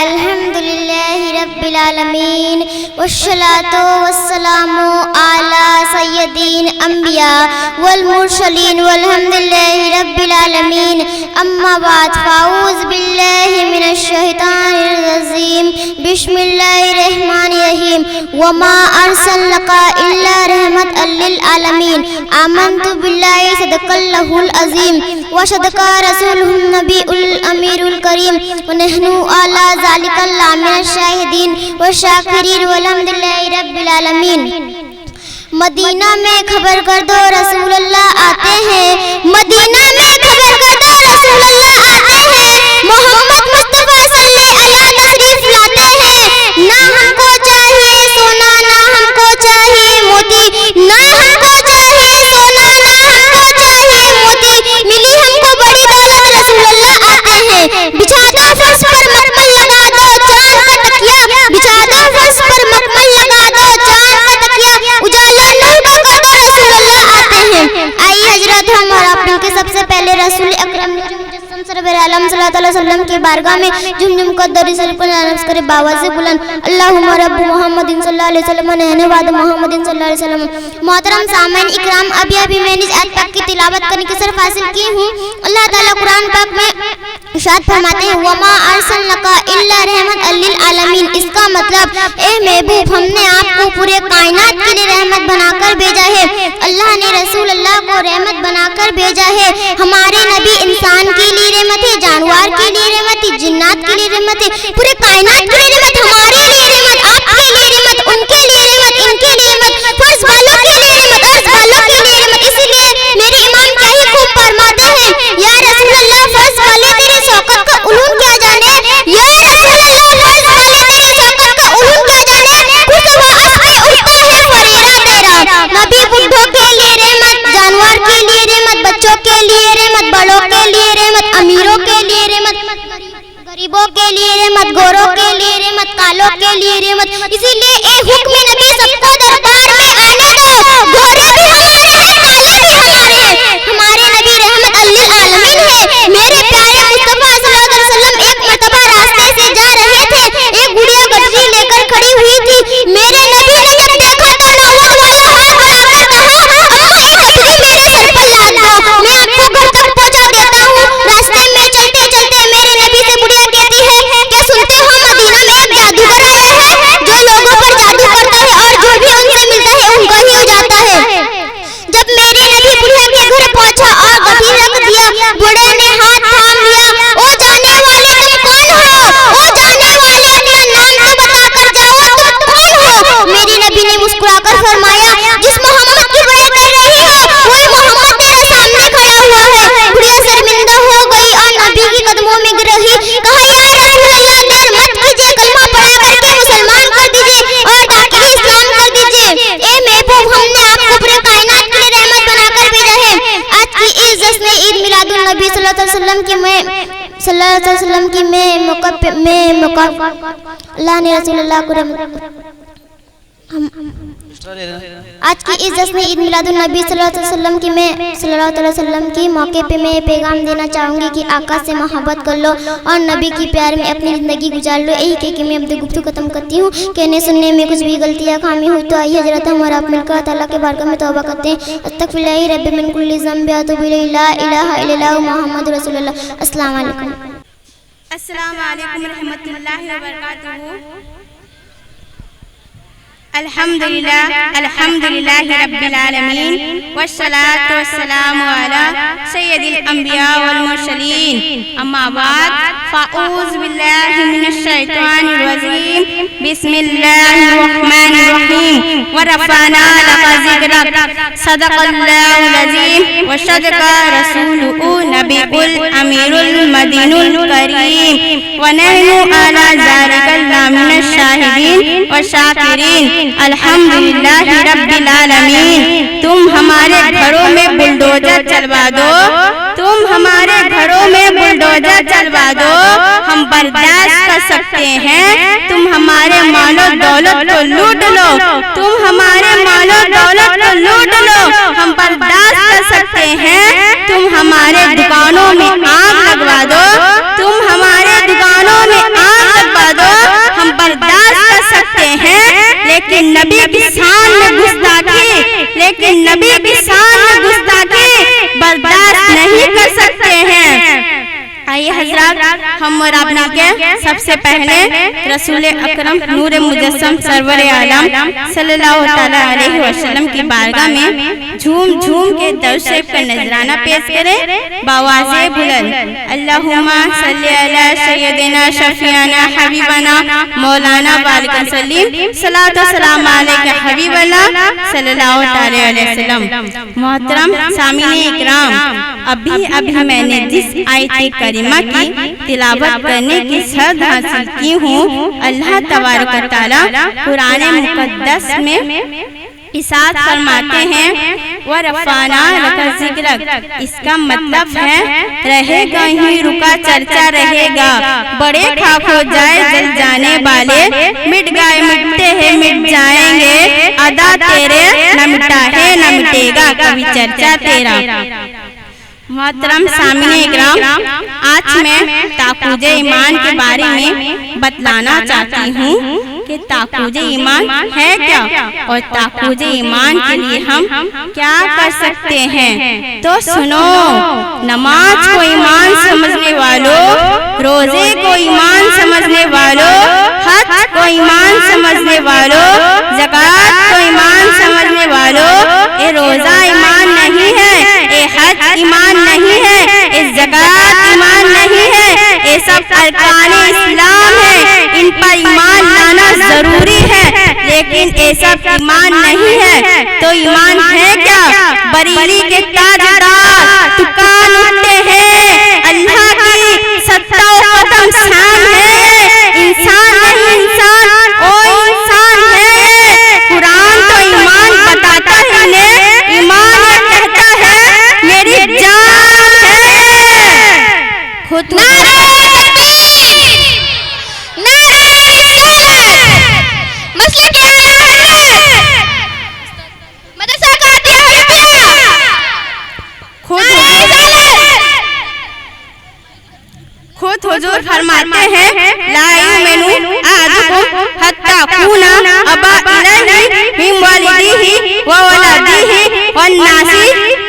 अल्हम्दुलिल्लाहि रब्बिल आलमीन वस्सलातु वस्सलामु अला सय्यदिल अंबिया वल मुरसलीन वल्हम्दुलिल्लाहि रब्बिल आलमीन। अम्मा बाद फ़ाऊज़ु बिल्लाहि मिनश शैतानिर रजीम। बिस्मिल्लाहिर रहमानिर रहीम। वमा अरसलनाका इल्ला रहमतल लिल आलमीन। आमन्तु बिल्लाहि सदक़ल्लाहुल अज़ीम व सदक़ा रसूलुहुन नबियुल अमीरुल करीम व नहनु अला ज़ालिका मिनश शाहिदीन व शाकिरीन वल्हम्दुलिल्लाहि रब्बिल आलमीन। मदीना में खबर कर दो रसूलुल्लाह आते हैं, मदीना में खबर कर दो रसूलुल्लाह आते हैं, मोहम्मद मुस्तफा सल्लल्लाहु अलैहि तशरीफ लाते हैं। ना हमको चाहिए सोना ना हमको चाहिए मोती, ना हमको चाहिए सोना ना हमको चाहिए मोती, मिली हमको बड़ी दौलत रसूलुल्लाह आते हैं। बिछा दो फर्श पर मखमल लगा दो चांद का तकिया, बिछा दो फर्श पर मखमल लगा दो चांद का तकिया, उजाला नूर का कर दो रसूलुल्लाह आते हैं। आइए हजरत, हम और आप मिलकर सबसे पहले रसूल अकरम सल्लल्लाहु अलैहि वसल्लम के बारगाह में झुमझुम कर दरूद शरीफ को अर्ज़ करे बाबा से बुलंद अल्लाहुम्मा रब्ब मुहम्मदिन सल्लल्लाहु अलैहि वसल्लम नहने बाद मुहम्मदिन सल्लल्लाहु अलैहि वसल्लम। मोहतरम सामईन इकराम, अभी मैंने इस आयत पाक की तिलावत करने की शर्फ हासिल की हूँ। अल्लाह ताला कुरान पाक में इरशाद फरमाते हैं वमा अरसलनाका इल्ला रहमतल लिल आलमीन। इसका मतलब ए महबूब, हमने आपको पूरे कायनात के लिए रहमत बनाकर भेजा है। अल्लाह ने रसूल अल्लाह को रहमत बनाकर भेजा है। हमारे नबी इंसान के लिए रहमत है, जानवर के लिए रहमत है, जिन्नात के लिए रहमत है, पूरे कायनात के लिए रहमत, हमारे लिए रहमत, आपके लिए रहमत, उनके लिए रहमत, इनके लिए रहमत, फर्ज वालों के लिए रहमत, अर्ज वालों के लिए रहमत। इसीलिए मेरे इमाम क्या ही खूब फरमाते हैं, या रसूल अल्लाह फर्ज वाले तेरी शौकत का उलून क्या जाने, या रसूल अल्लाह फर्ज वाले तेरी शौकत का उलून क्या जाने, खुशबू उसकी उड़ता है फरेरा तेरा। नबी बुढ़ों के लिए रहमत, जानवर के लिए रहमत, बच्चों के लिए रहमत, बड़ों के लिए रहमत, अमीरों के लिए रहमत, गरीबों के लिए रहमत, गोरों के लिए रहमत, कालों के लिए रहमत। इसीलिए ए हुक्म नबी सबको दरबार में आने दो, गोरे भी हमारे हैं, काले भी हमारे हैं, हमारे नबी रहमत लिल आलमीन है। मेरे प्यारे मुस्तफा सल्लल्लाहु अलैहि वसल्लम एक मर्तबा रास्ते से जा रहे थे, एक गुड़िया गठरी लेकर खड़ी हुई थी। मेरे नबी ने जब देखा तो नौबत वाला हाथ बढ़ाकर कहा अम्मा ये गठरी मेरे सर पर लाद दो, मैं आपको घर तक पहुंचा देता हूँ। रास्ते में चलते चलते मेरे नबी से गुड़िया कहती है क्या सुनते हो मदीना में एक जादूगर आया है जो लोगों पर जादू करता है और जो भी उनसे मिलता है उनको ही हो जाता है। जब मेरे नबी बुढ़िया के घर पहुंचा और गठरी रख दिया, बुढ़े ने हाथ थाम लिया। ओ जाने वाले तुम कौन हो, ओ जाने वाले अपना नाम तो बताकर जाओ, तुम कौन हो। मेरे नबी ने मुस्कुराकर फरमाया जिस मोहम्मद की बुराई कर रही हो वही मोहम्मद तेरे सामने खड़ा हुआ है। बुढ़िया शर्मिंदा हो गई और नबी के कदमों में गिर रही। कहा या रसूल अल्लाह देर मत कीजिए, कलमा पढ़ा करके मुसलमान कर दीजिए और दाखिल इस्लाम कर दीजिए। ए महबूब, हमने आपको पूरे कायनात के लिए रहमत बनाकर भेजा है। आज की इस जश्न ईद मिलादुन नबी सल्लल्लाहु अलैहि वसल्लम की मैं मौका अल्लाह ने रसूल अल्लाह को आज की इस जश्न ईद मिलादुन नबी सल्लल्लाहु अलैहि वसल्लम की मौके पे मैं पैगाम देना चाहूँगी कि आका से मोहब्बत कर लो और नबी की प्यार में अपनी ज़िंदगी गुजार लो। यही कह के मैं अपनी गुफ्तगू खत्म करती हूँ। कहने सुनने में कुछ भी गलती या खामी हुई तो आइए हज़रत हम और आप मिलकर ताला के बारगाह में तौबा करते हैं। अस्तगफिरुल्लाह रब्बी मिन कुल्लि ज़ंबि व अतूबु इलैहि, ला इलाहा इल्लल्लाहु मुहम्मदुर रसूलुल्लाह। अस्सलामु अलैकुम। अस्सलामु अलैकुम रहमतुल्लाहि व बरकातुहू। अल्हम्दुलिल्लाह रब्बिल आलमीन वस्सलातु वस्सलामु अला सय्यदिल अंबिया वल मुरसलीन। अम्मा बाद फ़ाऊज़ु बिल्लाहि मिनश शैतानिर रजीम। बिस्मिल्लाहिर रहमानिर रहीम। व रफ़अना लका ज़िक्रक। सदक़ल्लाहुल अज़ीम व सदक़ा रसूलुहु नबियुल अमीरुल मदीनुल करीम। व नहनु अला ज़ालिका लमिनश शाहिदीन व शाकिरीन। अल्हम्दुलिल्लाहि रब्बिल आलमीन। तुम हमारे घरों में बुलडोजर चलवा दो, तुम हमारे घरों में बुलडोजर चलवा दो, हम बर्दाश्त कर सकते हैं। तुम हमारे मालो दौलत को लूट लो, तुम हमारे मालो दौलत को लूट लो, हम बर्दाश्त कर सकते हैं। तुम हमारे दुकानों में आग लगवा दो, तुम हमारे दुकानों में आग लगवा दो, हम बर्दाश्त कर सकते हैं। लेकिन नबी की शान में गुस्ताखी, लेकिन नबी की शान में गुस्ताखी बर्दाश्त नहीं कर सकते हैं। आइए हजरात, हम और आप मिलके सबसे पहले रसूल अकरम नूर मुजस्सम सरवर आलम सल्लल्लाहु तआला अलैहि वसल्लम की बारगाह में झूम झूम के दरूद शरीफ का नजराना पेश करें बावाज़े बुलंद। अल्लाहुम्मा सल्ली अला सय्यदिना शफीअना हबीबना मौलाना वालिक सलीम सलात व सलाम अलैका हबीबल्लाह सल्लल्लाहु तआला अलैहि वसल्लम। मोहतरम सामीन इकराम, अभी मैंने जिस आयत करीमा की तिलावत करने की शर्त हासिल की हूँ, अल्लाह तबारक व तआला कुरान मुक़द्दस में इरशाद फरमाते हैं व रफ़अना लका ज़िक्रक। इसका मतलब है रहेगा ही रुका चर्चा रहेगा, बड़े खाक हो जाए जल जाने वाले, मिट गए मिटते हैं मिट जाएंगे, अदा तेरे न मिटा है न मिटेगा कभी चर्चा तेरा। मोहतरम सामीन इकराम, आज मैं ताक़ूज़े ईमान के बारे में बतलाना चाहती हूँ कि ताक़ूज़े ईमान है क्या और ताक़ूज़े ईमान के लिए हम क्या कर सकते हैं। तो सुनो, नमाज को ईमान समझने वालों, रोज़े को ईमान समझने वालों, हज को ईमान समझने वालों, ज़कात को ईमान समझने वालों, ये रोज़ा ईमान नहीं है, ये हज ईमान नहीं है, ये ज़कात ईमान नहीं है, ये सब अरकाने इस्लाम है, इन पर ईमान लाना जरूरी है, लेकिन ये सब ईमान नहीं है। तो ईमान है क्या? बरेली के ताजदार दुकान उठते हैं, अल्लाह की सत्ता और कदम शान है, इंसान नहीं इंसान, ओ इंसान है। कुरान तो ईमान बताता है ने, ईमान ये कहता है मेरी जान है। खुद खुद हुजूर फरमाते हैं, ला युमिनु अहदुकुम हत्ता कूना अबा इलैहि मिन वालिदिही व वलदिही वन नासी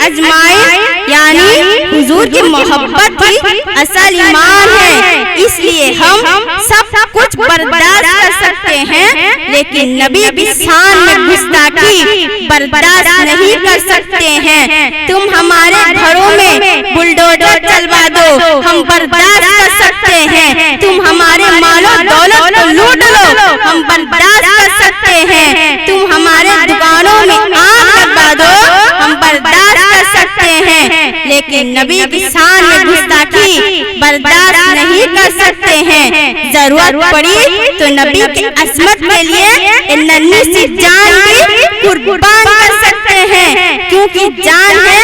अजमाइन, यानी हुजूर की मोहब्बत ही असल ईमान है। इसलिए हम सब कुछ बर्दाश्त कर सकते हैं, लेकिन नबी की शान में गुस्ताखी बर्दाश्त नहीं कर सकते हैं। तुम हमारे घरों में बुलडोजर चलवा दो, हम बर्दाश्त कर सकते हैं। तुम हमारे मालो दौलत को लूट लो, हम बर्दाश्त कर सकते हैं। तुम हमारे दुकानों में आग लगवा दो, हम बर्दाश्त कर सकते हैं, लेकिन नबी की शान में गुस्ताखी बर्दाश्त नहीं कर सकते हैं। जरूरत पड़ी तो नबी की अस्मत के लिए नन्ही सी जान भी कुर्बान कर सकते हैं, क्योंकि जान है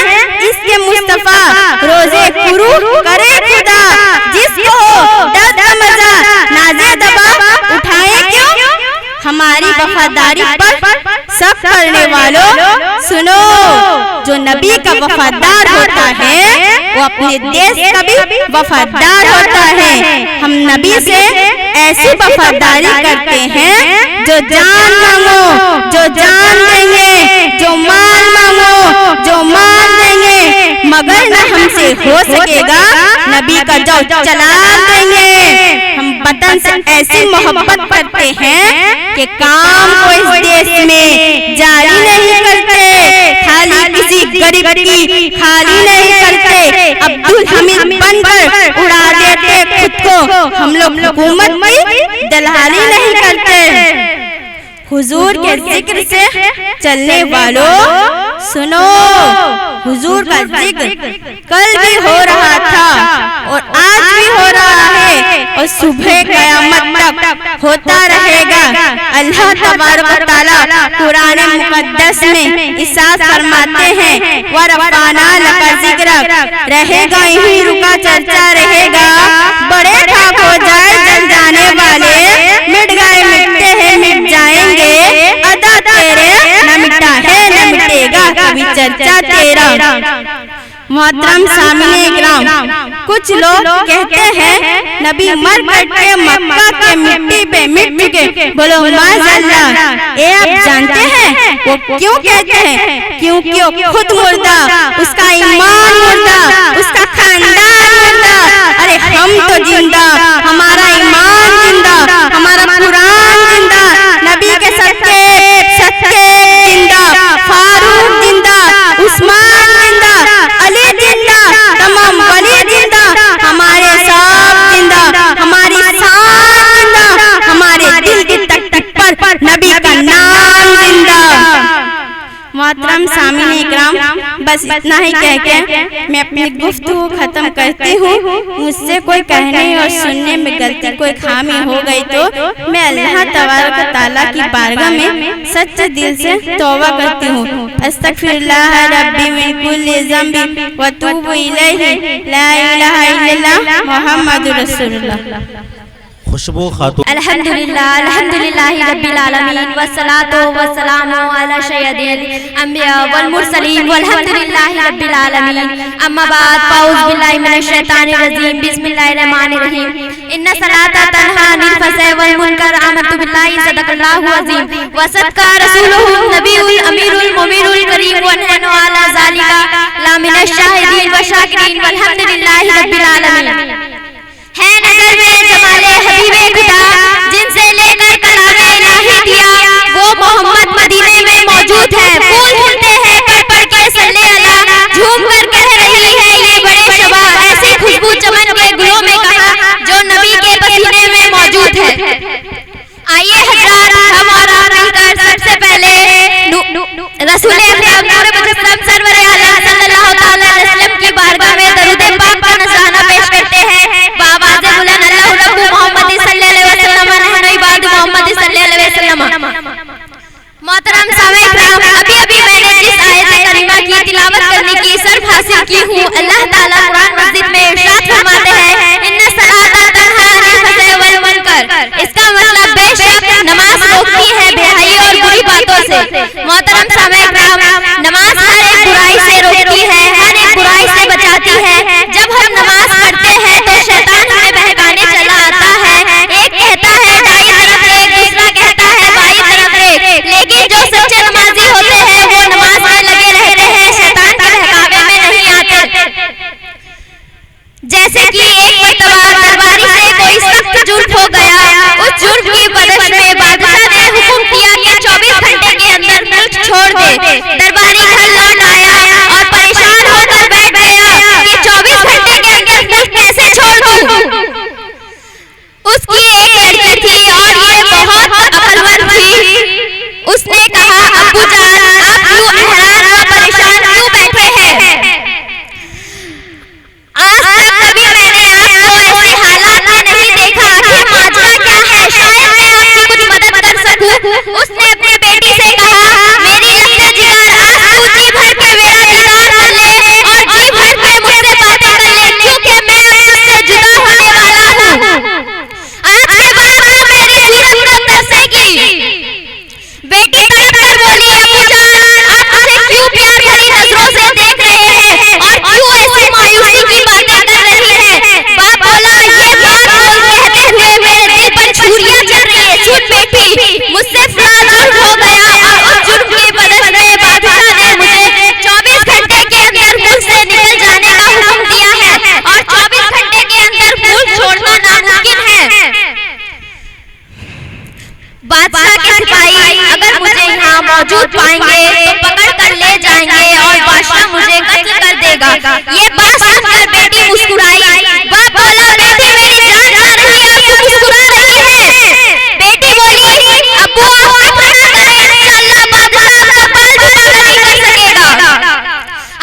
इसके मुस्तफा रोजे कुरू करे खुदा, जिसको दर्द का मजा नाज़े दबा उठाए क्यों। हमारी वफादारी पर शक करने वालों सुनो, जो नबी का वफादार होता है वो अपने देश का भी वफादार होता है। हम नबी से ऐसी वफादारी करते हैं, जो जान मांगो जो जान देंगे, जो माल मांगो जो माल देंगे, मगर न हमसे हो सकेगा नबी का जो चला देंगे। हम वतन से ऐसी मोहब्बत करते हैं कि काम को इस देश में जारी नहीं करते, खाली किसी गरीब की खाली नहीं करते, अब्दुल हमीद बनकर उड़ा देते खुद को, हम लोग हुकूमत की दलाली नहीं करते। हुजूर के जिक्र से चलने वालों सुनो, हुजूर का जिक्र कल भी हो रहा था और आज भी हो रहा है और सुबह क़यामत तक होता रहेगा। अल्लाह तबारक व तआला कुरान मुक़द्दस में इरशाद फरमाते हैं, व रफ़अना लका ज़िक्रक, रहेगा यहीं रुका चर्चा रहेगा। बड़े ठाक हो जाए जल जाने वाले, मिट गए मिटते हैं मिट जाएंगे, अदा तेरे न मिटा है न मिटेगा कभी चर्चा तेरा। मोहतरम सामने इकराम, कुछ लोग कहते हैं नबी मर करके मक्का के मिट्टी पे मिट चुके, बोलो माशाअल्लाह। ये आप जानते हैं वो क्यों कहते हैं? क्योंकि वो खुद मुर्दा, उसका ईमान मुर्दा, उसका खानदान मुर्दा। अरे हम तो जिंदा, हमारा ईमान जिंदा, हमारा कुरान जिंदा, नबी के सच्चे सच्चे जिंदा, फारूक जिंदा, उस्मान जिंदा, अली जिंदा, तमाम वली जिंदा, हमारे सब जिंदा, हमारी शान जिंदा, हमारे दिल की तक तक पर नबी का नाम जिंदा। मोहतरम सामीन इकराम, बस इतना ही कह के मैं अपनी गुफ्तगू खत्म करती हूँ। मुझसे कोई कहने और सुनने में गलती कोई खामी हो गई तो मैं अल्लाह तबारक व तआला की बारगाह में सच्चे दिल से तौबा करती हूँ। अस्तगफिरुल्लाह रब्बी मिन कुल्ली ज़ंबी व तूबु इलैहि, ला इलाहा इल्लल्लाह मुहम्मदुर रसूलुल्लाह। खुशबू खातून। अल्हम्दुलिल्लाह अल्हम्दुलिल्लाहि रब्बिल आलमीन वस्सलातु वस्सलामु अला सय्यदिल अंबिया वल मुरसलीन वल्हम्दुलिल्लाहि रब्बिल आलमीन। अम्मा बाद फाऊज़ बिल्लाहि मिनश शैतानिर रजीम बिस्मिल्लाहिर रहमानिर रहीम। इन्ना सलाता तन्हा अनिल फहशाइ वल मुनकर आमन्तु बिल्लाहि सदक़ल्लाहु अज़ीम व सदक़ा रसूलुहु नबियुल अमीरुल मुमिनुल करीम व नहनु अला ज़ालिका ला मिनश शाहिदीन व शाकिरीन वल्हम्दुलिल्लाहि रब्बिल आलमीन। है नजर में जमाले हबीबे खुदा जिनसे लेकर कलामे इलाही दिया वो मोहम्मद मदीने में मौजूद है। फूल खिलते हैं पर पर के सल्ले अला झूम कर कह रही है ये बड़े शबा ऐसी खुशबू चमन के गुलों में कहा जो नबी के पसीने में मौजूद है। आइए हज़रात हम और आप मिलकर सबसे पहले रसूल अकरम नूर मुजस्सम सरवर आलम सल्लल्लाहु तआला अलैहि वसल्लम की बारगाह में दरूद पाक का नज़राना पेश करते हैं। बावाज़े बुलंद अल्लाहु रब्बु मोहम्मद सल्लल्लाहु अलैहि वसल्लम नहनु इबाद मोहम्मद सल्लल्लाहु अलैहि वसल्लम। मोहतरम सामईन किराम, अभी मैंने जिस आयत करीमा की तिलावत करने की सर्फ हासिल की हूँ, अल्लाह ताला कुरान मस्जिद में इरशाद फरमाते हैं इन्ना सलाता तन्हा अनिल फहशाइ वल मुनकर। इसका मतलब बेशक नमाज रोकती है बेहयाई और बुरी बातों से। मोहतरम सामईन किराम, नमाज हर एक बुराई से रोकती है, हर एक बुराई से बचाती है। जब हम नमाज पढ़ते हैं तो शैतान हमें बहकाने चला आता है। एक कहता है दाई तरफ एक, दूसरा कहता है बाई तरफ एक, लेकिन जो सच्चे नमाजी होते हैं वो नमाज में लगे रहते हैं, शैतान के बहकावे में नहीं आते। जैसे कि एक मर्तबा दरबारी से कोई सख्त जुर्म हो गया, उस जुर्म की बदश में बादशाह ने हुक्म किया कि 24 घंटे के अंदर मुल्क छोड़ दे। दरबारी घर लौट आया और परेशान होकर बैठ गया कि 24 घंटे के अंदर मुल्क कैसे छोड़ दूं। उसकी एक लड़की थी और ये बहुत अक्लमंद थी। उसने कहा अब्बू जान आप क्यों हैरान व परेशान क्यों बैठे हैं? आज तक कभी मैंने आपको ऐसे हालात में नहीं देखा, आखिर माजरा क्या है? शायद मैं आपकी कुछ मदद कर सकूं। उसने अपनी बेटी से कहा मेरी लफ्ज़े जिगर आज तू जी भर के मेरा दीदार कर ले और जी भर के मुझसे बातें कर ले, क्योंकि मैं अब तुझसे जुदा होने वाला हूँ। आज के बाद तू मेरी सूरत को तरसेगी। बेटी तड़प कर बोली अब्बू जान आप मुझे क्यों प्यार भरी नजरों से देख रहे हैं और क्यों ऐसी मायूसी की बातें कर रही हैं? बाप बोला ये बात बोल कहते हुए मेरे दिल पर छुरियां चल रही है। सुन बेटी मुझसे फला जुर्म हो गया और उस जुर्म की बदल में बादशाह ने मुझे 24 घंटे के अंदर मुल्क से निकल जाने का हुक्म दिया है और 24 घंटे के अंदर मुल्क छोड़ना नामुमकिन है। बादशाह के सिपाही अगर मुझे यहाँ मौजूद पाएंगे तो पकड़ कर ले जाएंगे और बादशाह मुझे कत्ल कर देगा। ये बात सुनकर बेटी मुस्कुराई। बाप बोला बेटी मेरी जान जा रही है और तू मुस्कुरा रही है। बेटी बोली अब्बू आप मना करें, इंशाअल्लाह बादशाह आपका बाल जुदा नहीं कर सकेगा।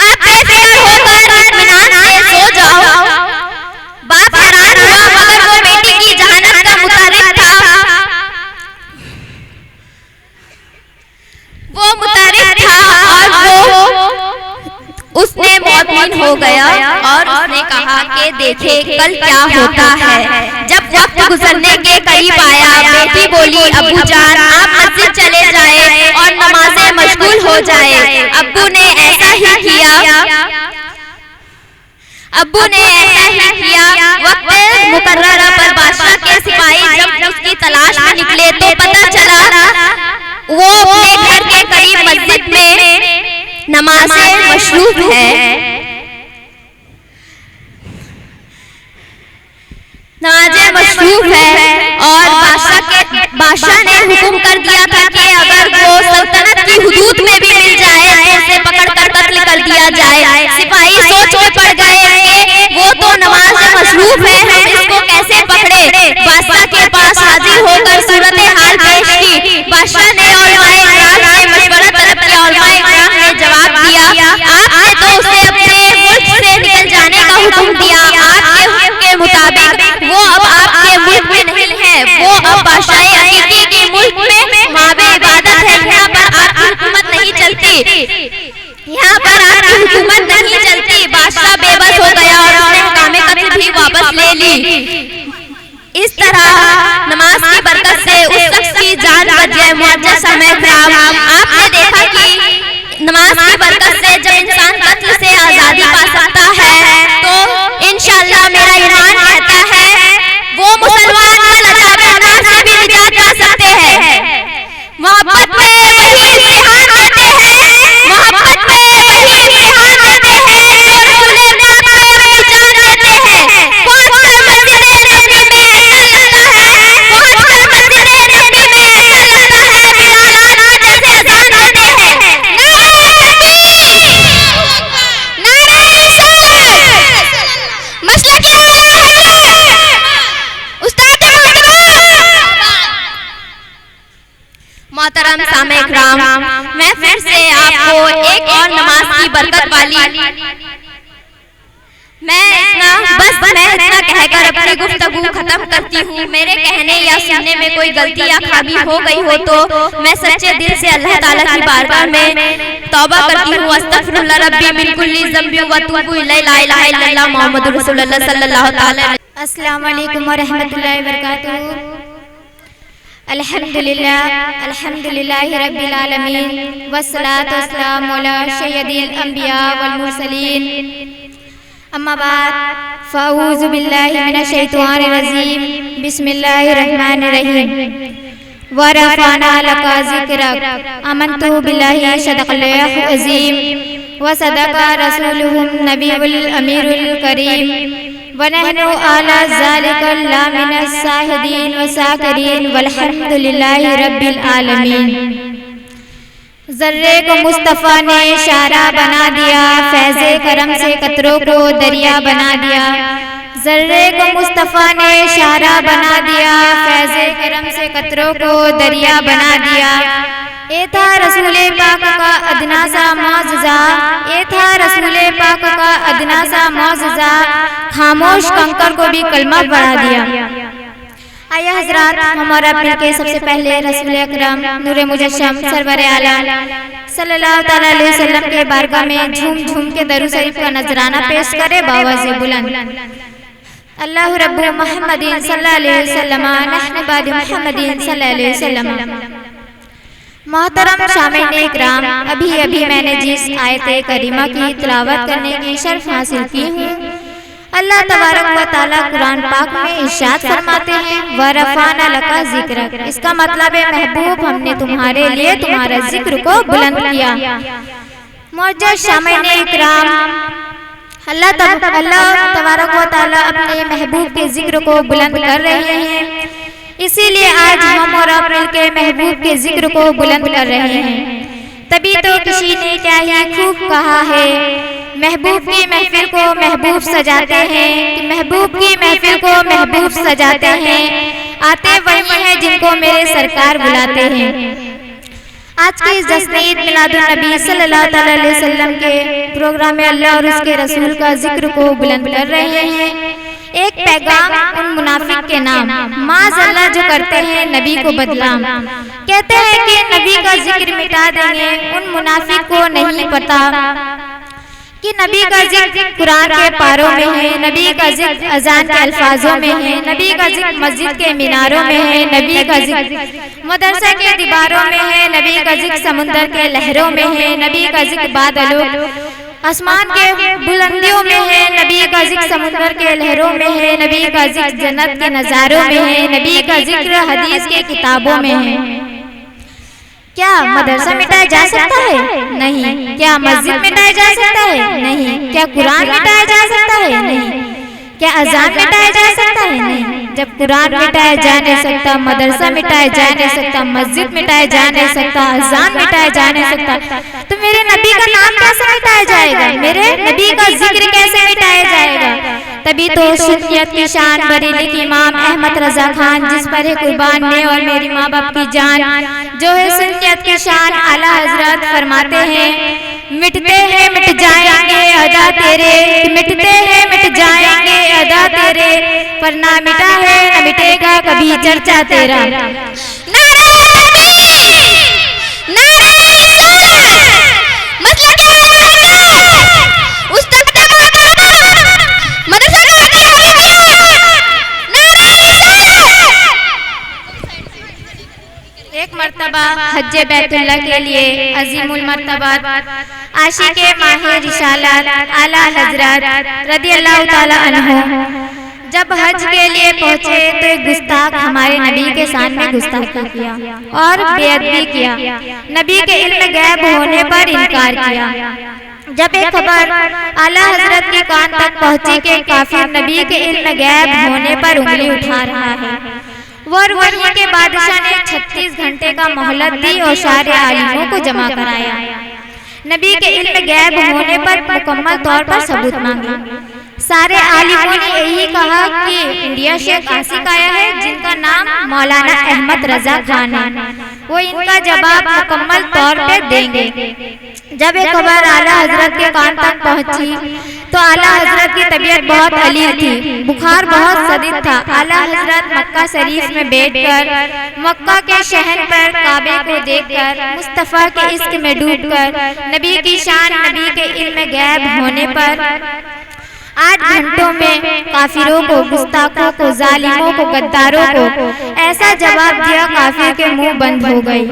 आप बेफिक्र होकर इत्मीनान से सो जाओ। बाप हैरान हुआ मगर वो बेटी की जहानत का मुतारिक था। वो मुतारिक था और वो उसने मौतमीन हो गया और उसने कहा कि देखे कल क्या होता है। जब वक्त गुजरने के करीब आया बेटी बोली अब्बू जान आप मस्जिद चले जाए और नमाज़ें मशगूल हो जाए। अब्बू ने ऐसा ही किया। वक्त मुकर्ररा पर बादशाह के सिपाही जब उसकी तलाश में निकले तो पता चला वो अपने घर के करीब मस्जिद में नमाज़ें मशरूफ है। और बादशाह ने हुक्म कर दिया था कि अगर वो सल्तनत की हुदूद में भी मिल जाए तो उसे पकड़कर कत्ल कर दिया जाए। सिपाही सोच में पड़ गए कि वो तो नमाज में मशरूफ है, हम इसको कैसे पकड़े। बादशाह के पास हाजिर होकर सूरत हाल पेश की। बादशाह ने उलमाए इकराम से मशवरा तलब किया। उलमाए इकराम ने जवाब दिया आपने तो उसे अपने मुल्क से निकल जाने का हुक्म दिया। आपके हुक्म के मुताबिक वो अब आपके मुल्क में नहीं है, वो अब बादशाह हकीकी के मुल्क में माबे इबादत है। यहाँ पर आपकी हुकूमत नहीं चलती, यहाँ पर आपकी हुकूमत नहीं चलती। बादशाह बेबस हो गया और उसने हुक्म कत्ल भी वापस ले ली। इस तरह है मुअज्जज़ समय ख़राब, आपने देखा कि नमाज की बरकत से जब इंसान कत्ल से आज़ादी पा सकता है तो इंशाअल्लाह मेरा ईमान कहता है वो मुसलमान कल अज़ाब नार से भी निजात पा सकते हैं। मोहब्बत में वही इम्तिहान देते हैं, मोहब्बत में वही इम्तिहान देते हैं जो रसूले पाक में अपनी जान देते हैं। पहुंचकर मस्जिद नबी में ऐसा लगता है, पहुंचकर मस्जिद नबी में ऐसा लगता है बिलाल आदमी जैसे अज़ान देते हैं। नारे तकबीर, नारे रिसालत, मसला क्या है? उस्ताद मोहतरम सामे इकराम, मैं फिर से आपको एक और नमाज की बरकत वाली मैं इतना कहकर अपनी गुफ्तगू खत्म करती हूँ। मेरे कहने या सुनने में कोई गलती या खामी हो गई हो तो मैं सच्चे दिल से अल्लाह ताला की बारगाह में तौबा करती हूँ। अस्तगफिरुल्लाह रब्बी मिन कुल्ली ज़ंबि व अतूबु इलैहि, ला इलाहा इल्लल्लाह मुहम्मदुर रसूलुल्लाह सल्लल्लाहु तआला। अस्सलामु अलैकुम व रहमतुल्लाहि व बरकातुहू। अल्हम्दुलिल्लाहि रब्बिल आलमीन वस्सलातु वस्सलामु अला सय्यदिल अंबिया वल मुरसलीन। अम्मा बाद फ़अऊज़ु बिल्लाहि मिनश शैतानिर रजीम। बिस्मिल्लाहिर रहमानिर रहीम। व रफ़अना लका ज़िक्रक आमन्तु बिल्लाहि सदक़ल्लाहुल अज़ीम व सदक़ा रसूलुहुन नबियुल अमीरुल करीम व नहनु अला ज़ालिका लमिनस शाहिदीन व शाकिरीन वल्हम्दुलिल्लाहि रब्बिल आलमीन। ज़र्रे को मुस्तफ़ा ने इशारा बना दिया, फैज़े करम से कतरों को दरिया बना दिया। ज़र्रे को मुस्तफ़ा ने इशारा बना दिया, फैज़े करम से कतरों को दरिया बना दिया। ये था रसूले पाक का अदना सा मौजज़ा, ये था रसूले पाक का अदना सा मौजज़ा, खामोश कंकर को भी कलमा पढ़ा दिया। आया हजरात, हमारा अपने के सबसे पहले रसूल अकरम नूरे मुजस्सम सरवर आलम सल्लल्लाहु तआला अलैहि वसल्लम के बारगाह में झूम झूम के दरूद शरीफ का नजराना पेश करे बावाज़े बुलंद। अल्लाहु रब्बु मुहम्मदिन सल्लल्लाहु अलैहि वसल्लम नहनु बाद मुहम्मदिन सल्लल्लाहु अलैहि वसल्लम। मोहतरम शामीन इकराम, अभी मैंने जिस आयत करीमा की तिलावत करने की शर्फ हासिल की हूँ, अल्लाह तबारक व तआला कुरान पाक में इरशाद फरमाते हैं व रफ़अना लका ज़िक्रक। इसका मतलब है महबूब, हमने तुम्हारे लिए तुम्हारा जिक्र को बुलंद किया। मुअज़्ज़ज़ शामीन इकराम, अल्लाह तबारक व तआला अपने महबूब के जिक्र को बुलंद कर रहे हैं, इसीलिए आज हम और आप मिलकर महबूब के जिक्र को बुलंद कर रहे हैं। तभी तो किसी ने क्या ही खूब कहा है, महबूब की महफिल को महबूब सजाते हैं, कि महबूब की महफिल को महबूब सजाते हैं, आते वही हैं जिनको मेरे सरकार बुलाते हैं। आज के इस जश्न ईद मिलादुन नबी सल्लल्लाहु अलैहि वसल्लम के प्रोग्राम में अल्लाह और उसके रसूल का जिक्र को बुलंद कर रहे हैं। एक पैगाम उन मुनाफिक के नाम, माज़अल्लाह जो करते हैं नबी को बदनाम, कहते हैं कि नबी का जिक्र मिटा देंगे। उन मुनाफिक को नहीं पता कि नबी का जिक्र कुरान के पारों में है, नबी का जिक्र अजान के अल्फाजों में है, नबी का जिक्र मस्जिद के मीनारों में है, नबी का जिक्र मदरसा के दीवारों में है, नबी का जिक्र समुंदर के लहरों में है, नबी का जिक्र बादलों आसमान के बुलंदियों में है, नबी का जिक्र समुंदर के लहरों में है, नबी का जिक्र जन्नत के नज़ारों में है, नबी का जिक्र हदीस के किताबों में है। क्या मदरसा मिटाया जा सकता है? नहीं। क्या मस्जिद मिटाया जा सकता है? नहीं। क्या कुरान मिटाया जा सकता है? नहीं। क्या अजान मिटाया जा सकता है? नहीं। जब कुरान मिटाया जा नहीं सकता, मदरसा मिटाया जा नहीं सकता, मस्जिद मिटाया जा नहीं सकता, अजान मिटाया जा नहीं सकता, तो मेरे नबी का नाम कैसे मिटाया जाएगा? मेरे नबी का जिक्र कैसे मिटाया जाएगा? तभी तो सुन्नियत की शान बरेली की इमाम अहमद रजा खान, जिस पर है कुर्बान ने और मेरी माँ बाप की जान, जो है सुन्नियत की शान, आला हजरत फरमाते हैं, मिटते हैं मिट जाएंगे अदा तेरे, मिटते हैं मिट जाएंगे अदा तेरे, पर ना मिटा है न मिटेगा कभी चर्चा तेरा। नारे तकबीर, नारे रिसालत, मसलक हकीकत, उस्ताद मदरसा की हकीकत, नारे रिसालत। एक मर्तबा मर्तबा हज्जे बैतुल्लाह के लिए अजीमुल मर्तबत आशिके माहे रिसालत आला हजरत रदियल्लाहु ताला अन्हु जब हज के लिए पहुँचे तो एक गुस्ताख हमारे नबी के सामने गुस्ताखी किया और बेअदबी किया। नबी के इल्म गैब होने पर इनकार किया। जब एक खबर आला हजरत के कान तक पहुंची कि काफिर नबी के इल्म गैब होने पर उंगली उठा रहा है, और वहीं के बादशाह ने 36 घंटे का मोहलत दी और सारे आलिमों को जमा कराया। नबी के इल्म गैब होने पर मुकम्मल तौर पर सबूत मांगे। सारे आलिमों ने यही कहा कि इंडिया से एक आशिक आया है जिनका नाम मौलाना अहमद रजा खान है, वो इनका जवाब मुकम्मल तौर पे देंगे। जब एक खबर आला हजरत के कान तक पहुंची तो आला हजरत की तबीयत बहुत अलील थी, बुखार बहुत शदीद था। आला हजरत मक्का शरीफ में बैठकर मक्का के शहर पर काबे को देखकर मुस्तफ़ा के इश्क में डूबकर नबी की शान, नबी के इल्म गैब होने पर 8 घंटों में काफिरों को, गुस्ताखों को, जालिमों को, गद्दारों को ऐसा जवाब दिया काफिर के मुंह बंद हो गए।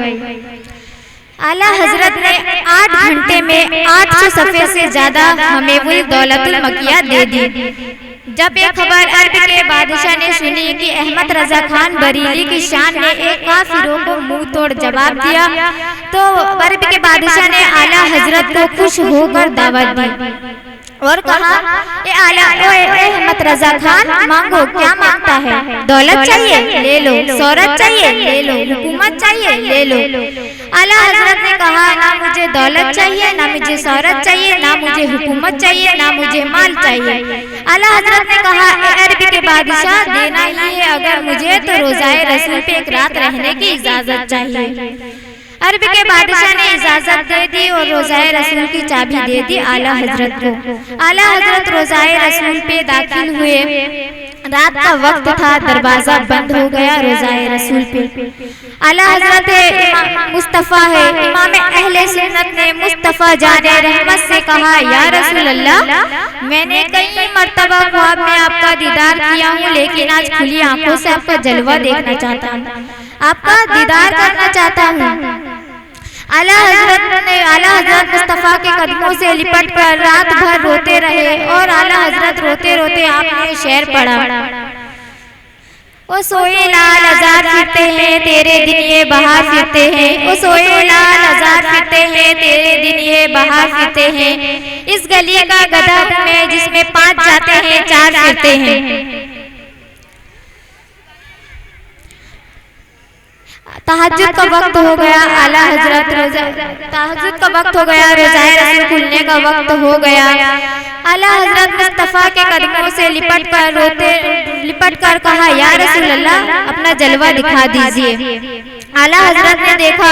आला हजरत ने 8 घंटे में 800 सफ़े से ज्यादा हमेवुल दौलतुल मकिया दे दी। जब एक खबर अरब के बादशाह ने सुनी कि अहमद रजा खान बरेली की शान ने एक काफिरों को मुंह तोड़ जवाब दिया तो अरब के बादशाह ने आला हजरत को खुश होकर दावत दी और कहा, अहमद रजा खान मांगो, क्या मांगता है? दौलत चाहिए ले लो, शोहरत चाहिए ले लो, हुकूमत चाहिए ले लो। आला हजरत ने कहा, ना मुझे दौलत चाहिए, ना मुझे शोहरत चाहिए, ना मुझे हुकूमत चाहिए, ना मुझे माल चाहिए। आला हजरत ने कहा, अरब के बादशाह देना ही है अगर मुझे तो रोज़ाए रसूल पे एक रात रहने की इजाजत चाहिए। अरब के बादशाह ने इजाजत दे दी और रोज़ाए रसूल की चाबी दे दी आला हजरत को। आला हजरत रोज़ाए रसूल पे दाखिल हुए। रात का वक्त था, दरवाजा बंद हो गया रोज़ाए रसूल पे। आला हजरत मुस्तफ़ा है, इमाम अहले सुन्नत ने मुस्तफ़ा जाने रहमत से कहा, या रसूल अल्लाह, मैंने कई मर्तबा ख्वाब में आपका दीदार किया हूँ, लेकिन आज खुली आंखों से आपका जलवा देखना चाहता हूँ, आपका दीदार करना चाहता हूँ। आला हजरत मुस्तफ़ा के कदमों से लिपट कर रात भर रोते रहे और आला हजरत रोते रोते आपने शेर पढ़ा, ओ सोए लाल आजाद फिरते हैं तेरे दिन ये बाहर फिरते हैं, ओ सोए लाल आजाद फिरते हैं तेरे दिन ये बाहर फिरते हैं, इस गली का गधा में जिसमें 5 जाते हैं 4 फिरते हैं। तहज्जुद का वक्त हो गया, आला हजरत तहज्जुद का वक्त हो गया, रोज़ाए रसूल खुलने का वक्त हो गया। आला हजरत मुस्तफ़ा के कदमों से लिपट कर कहा, या रसूल अल्लाह, अपना जलवा दिखा दीजिए। आला हजरत ने देखा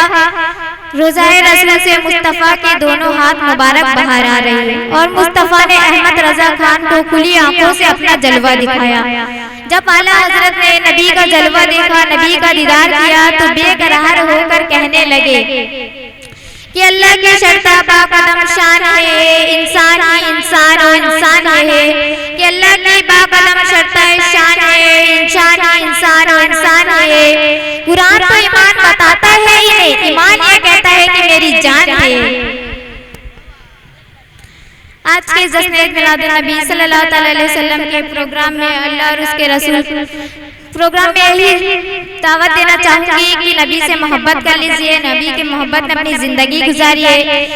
रोज़ाए रसूल से मुस्तफ़ा के दोनों हाथ मुबारक बाहर आ रहे हैं और मुस्तफ़ा ने अहमद रजा खान को खुली आंखों से अपना जलवा दिखाया। जब आला हजरत ने नबी का जलवा देखा, नबी का दीदार किया तो बेकरार होकर कहने लगे कि अल्लाह की शर्ता बाकदम शान है, इंसान ही इंसान और इंसान है, कि अल्लाह की बाकदम शर्ता शान है, इंसान ही इंसान और इंसान है। कुरान तो ईमान बताता है ही नहीं, ईमान ये कहता है कि मेरी जान है। आज के जश्न मिलाद नबी सल्लल्लाहु अलैहि वसल्लम के प्रोग्राम में अल्लाह और उसके रसूल प्रोग्राम में यही दावत देना चाहूँगी कि नबी से मोहब्बत कर लीजिए, नबी की मोहब्बत में अपनी ज़िंदगी गुजारिए,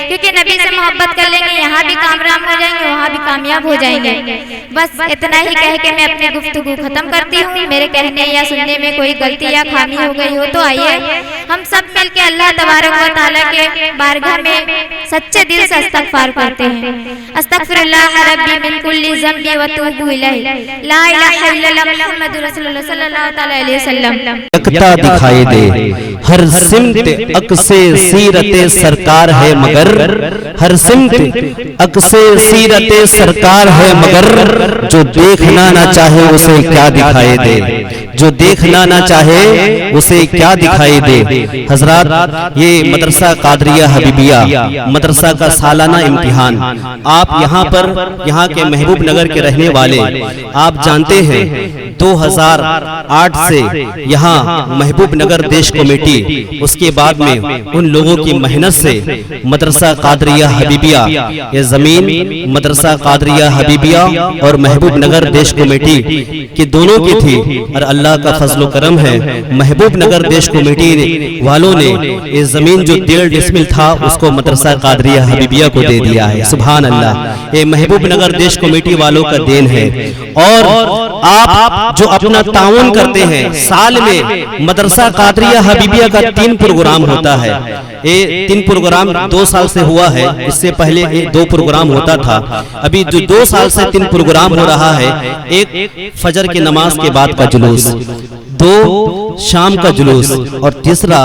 क्योंकि नबी से मोहब्बत कर लेंगे यहाँ भी कामयाब हो जाएंगे, वहाँ भी कामयाब हो जाएंगे। बस इतना ही कह के मैं अपनी गुफ्तगू ख़त्म करती हूँ। मेरे कहने या सुनने में कोई गलती या खामी हो गई हो तो आइए हम सब मिल के अल्लाह तबारक व तआला के बारगाह में सच्चे दिल से इस्तग़फ़ार करते हैं। अस्तग़फ़िरुल्लाह रब्बी मिन कुल्ली ज़ंबी व तूबू इलैहि, ला इलाहा इल्लल्लाह मुहम्मदुर रसूलुल्लाह सल्लल्लाहु अलैहि वसल्लम। एकता दिखाई दे हर सिमत अक्से सीरते सरकार है मगर, हर सिमत अक्से सीरते सरकार है मगर, जो देखना ना चाहे उसे क्या दिखाई दे। जो देखना ना चाहे उसे क्या दिखाई दे। हजरात, ये मदरसा कादरिया हबीबिया मदरसा का सालाना इम्तिहान, आप यहाँ पर यहाँ के महबूब नगर के रहने वाले आप जानते हैं 2008 से यहाँ महबूब नगर देश कमेटी, उसके बाद में उन लोगों की मेहनत से मदरसा कादरिया हबीबिया, ये जमीन मदरसा कादरिया हबीबिया और महबूब नगर देश कमेटी की दोनों की थी, और अल्लाह का फजल करम है महबूब नगर देश कमेटी वालों ने ये जमीन जो 1.5 डिसमिल था उसको मदरसा कादरिया हबीबिया को दे दिया है। सुभान अल्लाह, ये महबूब नगर देश कमेटी वालों का देन है। और आप जो अपना ताउन करते हैं, साल में मदरसा कादरिया हबीबिया का 3 प्रोग्राम होता है। ये 3 प्रोग्राम 2 साल से हुआ है, इससे पहले 2 प्रोग्राम होता था। अभी जो 2 साल से 3 प्रोग्राम हो रहा है, एक फजर की नमाज के बाद का जुलूस, 2 शाम का जुलूस, और तीसरा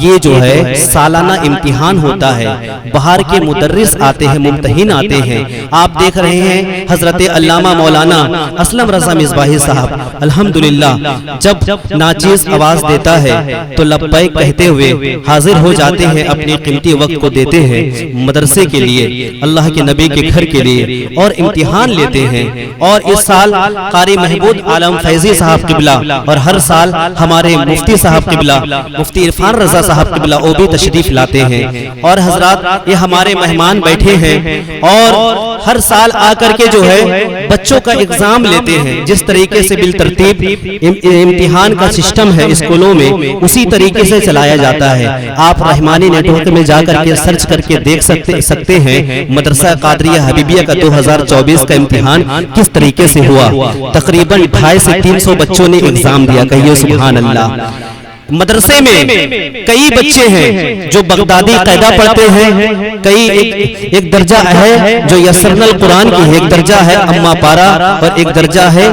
ये जो है सालाना इम्तिहान होता है। बाहर के मुदर्रिस आते हैं, मुम्तहिन आते हैं। आप देख रहे हैं हजरत अल्लामा मौलाना असलम रजा मिसबाही साहब अल्हम्दुलिल्लाह जब नाचीज आवाज देता है तो लब्बैक कहते हुए हाजिर हो जाते हैं, अपने कीमती वक्त को देते हैं मदरसे के लिए, अल्लाह के नबी के घर के लिए, और इम्तिहान लेते हैं। और इस साल कारी महबूब आलम फैजी साहब किबला और हर साल हमारे मुफ्ती साहब किबला, मुफ्ती इरफान रजा साहब किबला वो भी तशरीफ लाते हैं। और हजरात, ये हमारे मेहमान बैठे हैं और हर साल आकर के जो है बच्चों का एग्जाम लेते हैं। जिस तरीके से बिल तरतीब इम्तिहान का सिस्टम है स्कूलों में, उसी तरीके से चलाया जाता है। आप रहमानी नेटवर्क में जाकर के सर्च करके देख सकते हैं मदरसा कादरिया हबीबिया का 2024 का इम्तिहान किस तरीके से हुआ। तकरीबन 250 से 300 बच्चों ने एग्जाम दिया। कहिए सुभान अल्लाह। मदरसे में कई बच्चे हैं जो बगदादी कायदा पढ़ते हैं, कई एक दर्जा है जो यसरनल कुरान की है, एक दर्जा है अम्मा पारा, और एक दर्जा है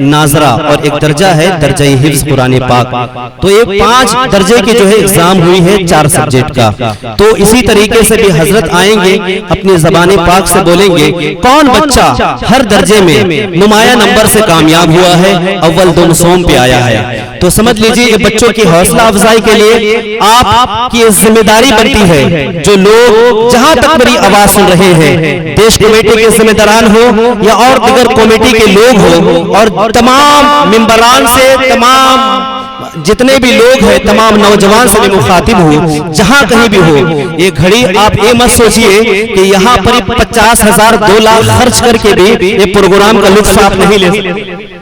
नाजरा, और एक दर्जा है दर्जा हिफ्ज कुरान पाक। तो ये 5 दर्जे की जो है एग्जाम हुई है 4 सब्जेक्ट का। तो इसी तरीके से भी हजरत आएंगे, अपनी ज़बान पाक से बोलेंगे कौन बच्चा हर दर्जे में नुमाया नंबर से कामयाब हुआ है, अव्वल 2 सोम पे आया है। तो समझ लीजिए ये बच्चों की हौसला अफजाई के लिए आपकी जिम्मेदारी बनती है। जो लोग जहां तक मेरी आवाज सुन रहे हैं, देश कमेटी के जिम्मेदारान हो या और दिगर कमेटी के लोग हो, और तमाम मेंबरान से, तमाम जितने भी लोग हैं, तमाम नौजवान से मैं मुखातिब हूँ, जहां कहीं भी हो, ये घड़ी आप ये मत सोचिए कि यहाँ पर 50,000 2 लाख खर्च करके भी ये प्रोग्राम का लुत्फ आप नहीं ले सकते।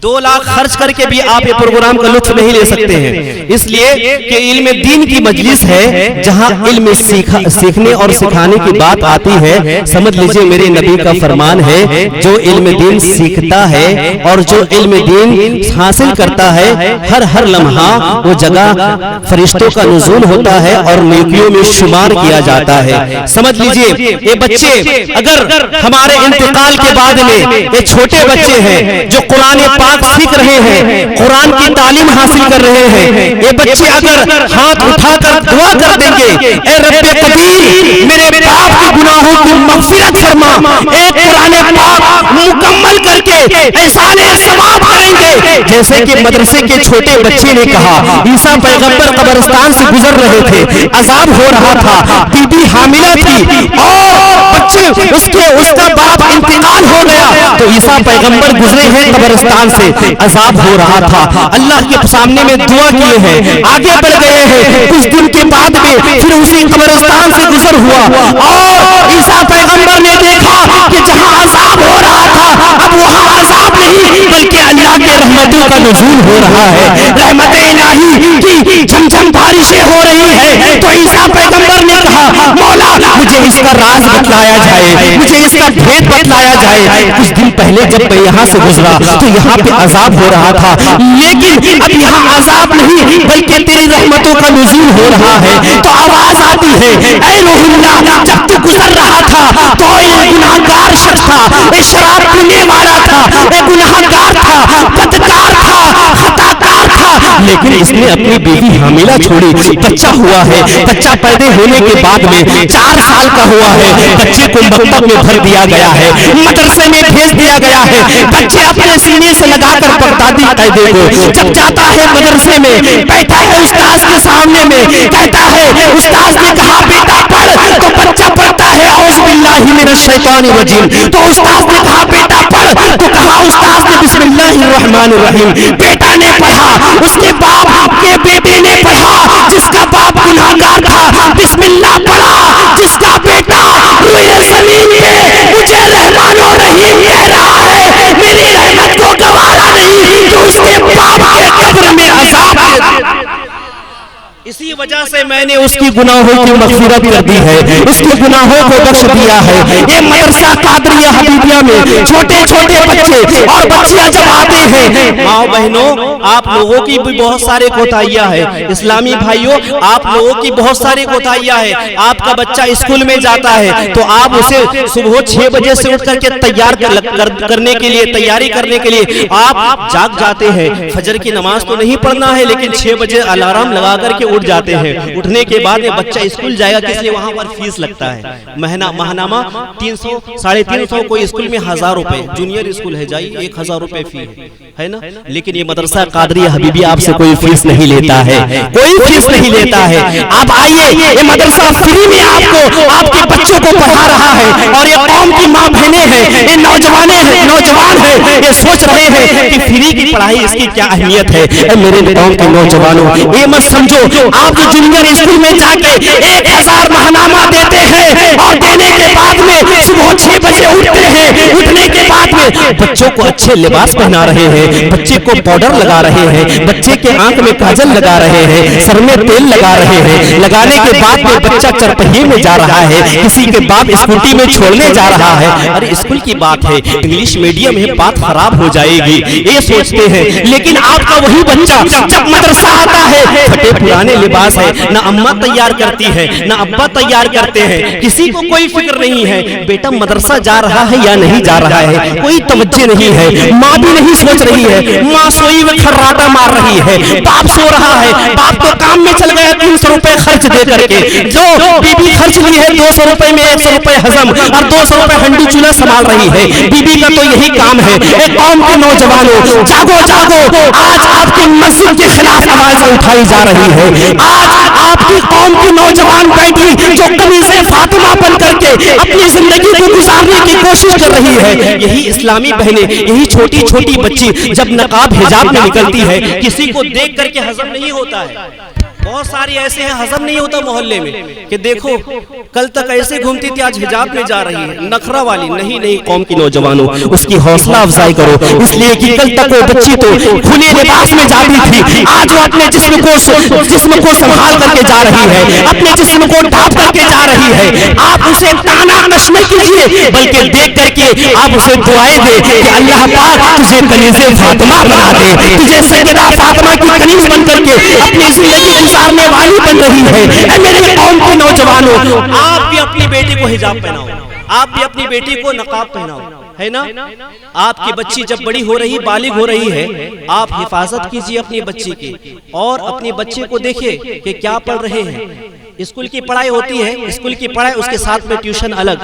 2 लाख खर्च करके भी आप ये प्रोग्राम का लुत्फ नहीं ले सकते हैं, इसलिए कि इल्म दीन की मजलिस है जहां इल्म सीखने और सिखाने की बात आती है। समझ लीजिए मेरे नबी का फरमान है, जो इल्म दीन सीखता है और जो इल्म दीन हासिल करता है, हर लम्हा वो जगह फरिश्तों का नुज़ूल होता है और नेकियों में शुमार किया जाता है। समझ लीजिए ये बच्चे अगर हमारे इंतकाल के बाद में ये छोटे बच्चे हैं जो कुरान पाक सीख रहे हैं, कुरान की तालीम हासिल कर रहे हैं, ये बच्चे अगर हाथ उठाकर दुआ कर देंगे, ए रब्बे कदीर मेरे बाप के गुनाहों की मग़फ़िरत फरमा, एक कुरान पाक मुकम्मल करके एहसाने सवाब करेंगे। जैसे कि मदरसे के छोटे बच्चे ने कहा, ईसा पैगंबर कब्रिस्तान से गुजर रहे थे, अजाब हो रहा था, बीबी हामिला थी और बच्चे उसका बाप इंतकाल हो गया, तो ईसा पैगंबर गुजरे हैं कब्रिस्तान से, अजाब हो रहा था, अल्लाह के सामने में दुआ किए हैं, आगे बढ़ गए हैं। कुछ दिन के बाद में फिर उसी कब्रिस्तान से गुजर हुआ और ईसा पैगंबर ने देखा कि जहां अजाब हो रहा था अब वहां अजाब नहीं बल्कि अल्लाह के रहमतों का नुज़ूल हो रहा है, रहमत इलाही की झमझम बारिशें हो रही है। तो ईसा पैगंबर ने कहा, मौला मुझे इसका राज बतलाया जाए, मुझे इसका भेद बतलाया जाए। कुछ दिन पहले जब मैं यहाँ से गुजरा तो यहाँ पे अजाब हो रहा था, लेकिन अब यहाँ अजाब नहीं बल्कि तेरी रहमतों का नुज़ूल हो रहा है। तो आवाज आती है, ऐ रूहुल्लाह, जब तू गुजर रहा था तो एक गुनाहगार शख्स था, एक शराब पीने वाला था, एक गुनाहगार था, बदकार था, खताकार था, लेकिन इसने अपनी बीवी हामिला छोड़ी, बच्चा हुआ है। बच्चा पैदा होने के बाद में 4 साल का हुआ है। बच्चे को मकतब में भर दिया गया है, मदरसे में भेज दिया गया है। बच्चे अपने सीने से लगाकर बगदादी कायदे को जब जाता है मदरसे में, बैठा है उस्ताद के सामने में, कहता है उस्ताद ने कहा बेटा पढ़, तो बच्चा पढ़ता है औज़ बिल्लाहि मिनश शैतानिर रजीम। तो उस्ताद ने कहा बेटा पढ़, तो कहा उस्ताद ने बिस्मिल्लाहिर रहमानिर रहीम। बेटा ने पढ़ा, उसके बाप के बेटे ने पढ़ा, जिसका बाप गुनाहगार था बिस्मिल्लाह पढ़ा, जिसका बेटा रुए ज़मीन पे मुझे रहमानो रहीम कह रहा है, मेरी रहमत को गवारा नहीं, तो उसके बाप के कब्र में अज़ाब दे। इसी वजह से मैंने उसकी गुनाहों की मग़फ़िरत कर दी है, उसके गुनाहों को बख्श दिया है। ये मदरसा कादरिया हबीबिया में छोटे छोटे बच्चे और बच्चियां जब आते हैं, माँ बहनों आप लोगों की भी बहुत सारे कोताहियां है, इस्लामी भाइयों आप लोगों की बहुत सारी कोताहियां है। आपका बच्चा स्कूल में जाता है तो आप उसे सुबह 6 बजे से उठ करके तैयार करने के लिए, तैयारी करने के लिए आप जाग जाते हैं। फजर की नमाज तो नहीं पढ़ना है, लेकिन 6 बजे अलार्म लगा करके उठ जाते हैं। उठने के बाद में बच्चा स्कूल जाएगा, इसलिए वहां पर फीस लगता है, महानामा 300 350 कोई स्कूल में 1000 रुपए, जूनियर स्कूल है जाइए 1000 रुपए फी है ना। लेकिन ये मदरसा कादरिया हबीबिया आपसे कोई फीस नहीं लेता है, कोई फीस नहीं लेता है। आप आइए, ये मदरसा फ्री में आपको आपके बच्चों को पढ़ा रहा है। और ये कौम की माँ बहनें हैं, ये नौजवान है, ये सोच रहे हैं कि फ्री की पढ़ाई इसकी क्या अहमियत है। मेरे कौम के नौजवानों, ये मत समझो आप जो जूनियर स्कूल में जाके 1000 महानामा देते हैं और देने के बाद में सुबह 6 बजे उठते हैं, उठने के बाद में बच्चों को अच्छे लिबास पहना रहे हैं, बच्चे को पाउडर लगा रहे हैं, बच्चे के आंख में काजल लगा रहे हैं, सर में तेल लगा रहे हैं, लगाने के बाद में बच्चा चरपहिए में जा रहा है, किसी के बाप स्कूटी में छोड़ने जा रहा है। अरे स्कूल की बात है, इंग्लिश मीडियम है, बात खराब हो जाएगी ये सोचते हैं। लेकिन आपका वही बच्चा जब मदरसा आता है, फटे पुराने लिबास है, ना अम्मा तैयार करती है ना अब्बा तैयार करते हैं, किसी को कोई फिक्र नहीं है बेटा मदरसा जा रहा है या नहीं जा रहा है, कोई तवज्जो नहीं है। माँ भी नहीं सोच रही है, माँ सोई में खर्राटा मार रही है, बाप सो रहा है, बाप तो काम में चल गया 300 रुपए खर्च दे करके, जो बीबी खर्च ली है 200 रुपए में 100 रुपए हजम और 200 रुपए हंडी चूल्हा संभाल रही है। बीबी का तो यही काम है। एक कौम के नौजवानों जागो जागो, आज आपकी मस्जिद के खिलाफ आवाजें उठाई जा रही है। आज आपकी कौम की नौजवान बैठी जो कमीज़े फातिमा बन करके अपनी जिंदगी को गुजारने की कोशिश कर रही है। यही इस्लामी बहनें, यही छोटी छोटी बच्ची जब नकाब हिजाब में निकलती है, किसी को देख करके हजम नहीं होता है। बहुत सारी ऐसे हैं हजम नहीं होता मोहल्ले में कि देखो कल तक ऐसे घूमती थी आज हिजाब में जा रही है, नखरा वाली। नहीं कौम की नौजवानों उसकी हौसला अफजाई करो, इसलिए कि कल तक वो बच्ची तो खुले लिबास में जाती थी, आज वो अपने जिस्म को संभाल करके जा रही है, अपने जिस्म को ढांप करके जा रही है। आप उसे ताना नश्मे कीजिए, बल्कि देख करके आप उसे दुआएं दे कि अल्लाह पाक तुझे कनीज़े फातिमा बना दे, तुझे सैयदा फातिमा की कनीज़ बन करके अपनी जिंदगी गुजारने वाली बन रही है। मेरे कौम के नौजवानों, आप भी अपनी बेटी को हिजाब पहनाओ, आप भी अपनी बेटी को नकाब पहनाओ, है ना। आपकी बच्ची जब बड़ी हो रही, बालिग हो रही है, आप हिफाजत कीजिए अपनी बच्ची की और अपने बच्चे को देखिए कि क्या पढ़ रहे हैं। स्कूल की पढ़ाई होती है, स्कूल की पढ़ाई उसके साथ में ट्यूशन अलग।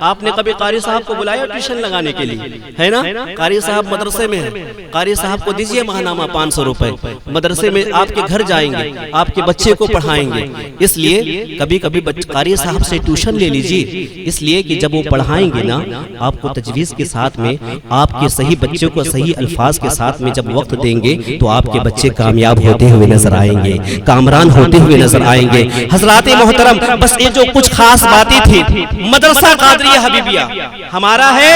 आपने कभी कारी साहब को बुलाया ट्यूशन लगाने के लिए, है ना। कारी साहब मदरसे में है, कारी साहब को दीजिए महानामा 500 रुपए, मदरसे में आपके घर जाएंगे, आपके बच्चे को पढ़ाएंगे। इसलिए कभी कभी कारी साहब से ट्यूशन ले लीजिए, इसलिए कि जब वो पढ़ाएंगे ना आपको तजवीज़ के साथ में, आपके सही बच्चे को सही अल्फाज के साथ में जब वक्त देंगे तो आपके बच्चे कामयाब होते हुए नजर आएंगे, कामरान होते हुए नजर आएंगे। हजरात मोहतरम, बस ये जो कुछ खास बातें थी, मदरसा कादरिया हबीबिया हमारा है,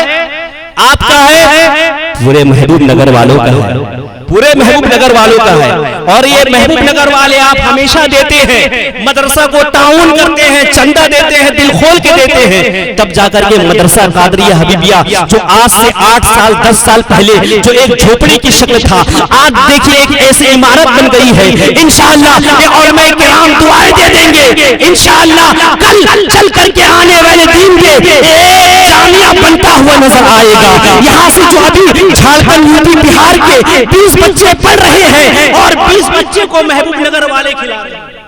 आपका है, पूरे महबूब नगर वालों का है, पूरे महबूब नगर वालों का है। और ये महबूब नगर वाले आप हमेशा देते हैं, मदरसा को ताउन करते हैं, चंदा देते हैं, दिल खोल के देते हैं, तब जाकर के मदरसा कादरिया हबीबिया जो आज से 8 साल 10 साल पहले जो एक झोपड़ी की शक्ल था, आज देखिए एक ऐसी इमारत बन गई है। इंशाअल्लाह ये उलमा किराम दुआएं दे देंगे, इंशाअल्लाह कल चल करके आने वाले दिन के एक जामिया बनता हुआ नजर आएगा। यहाँ से जो अभी झारखंड, यूपी, बिहार के 20 बच्चे पढ़ रहे हैं और 20 बच्चे को महबूब नगर वाले खिला रहे हैं।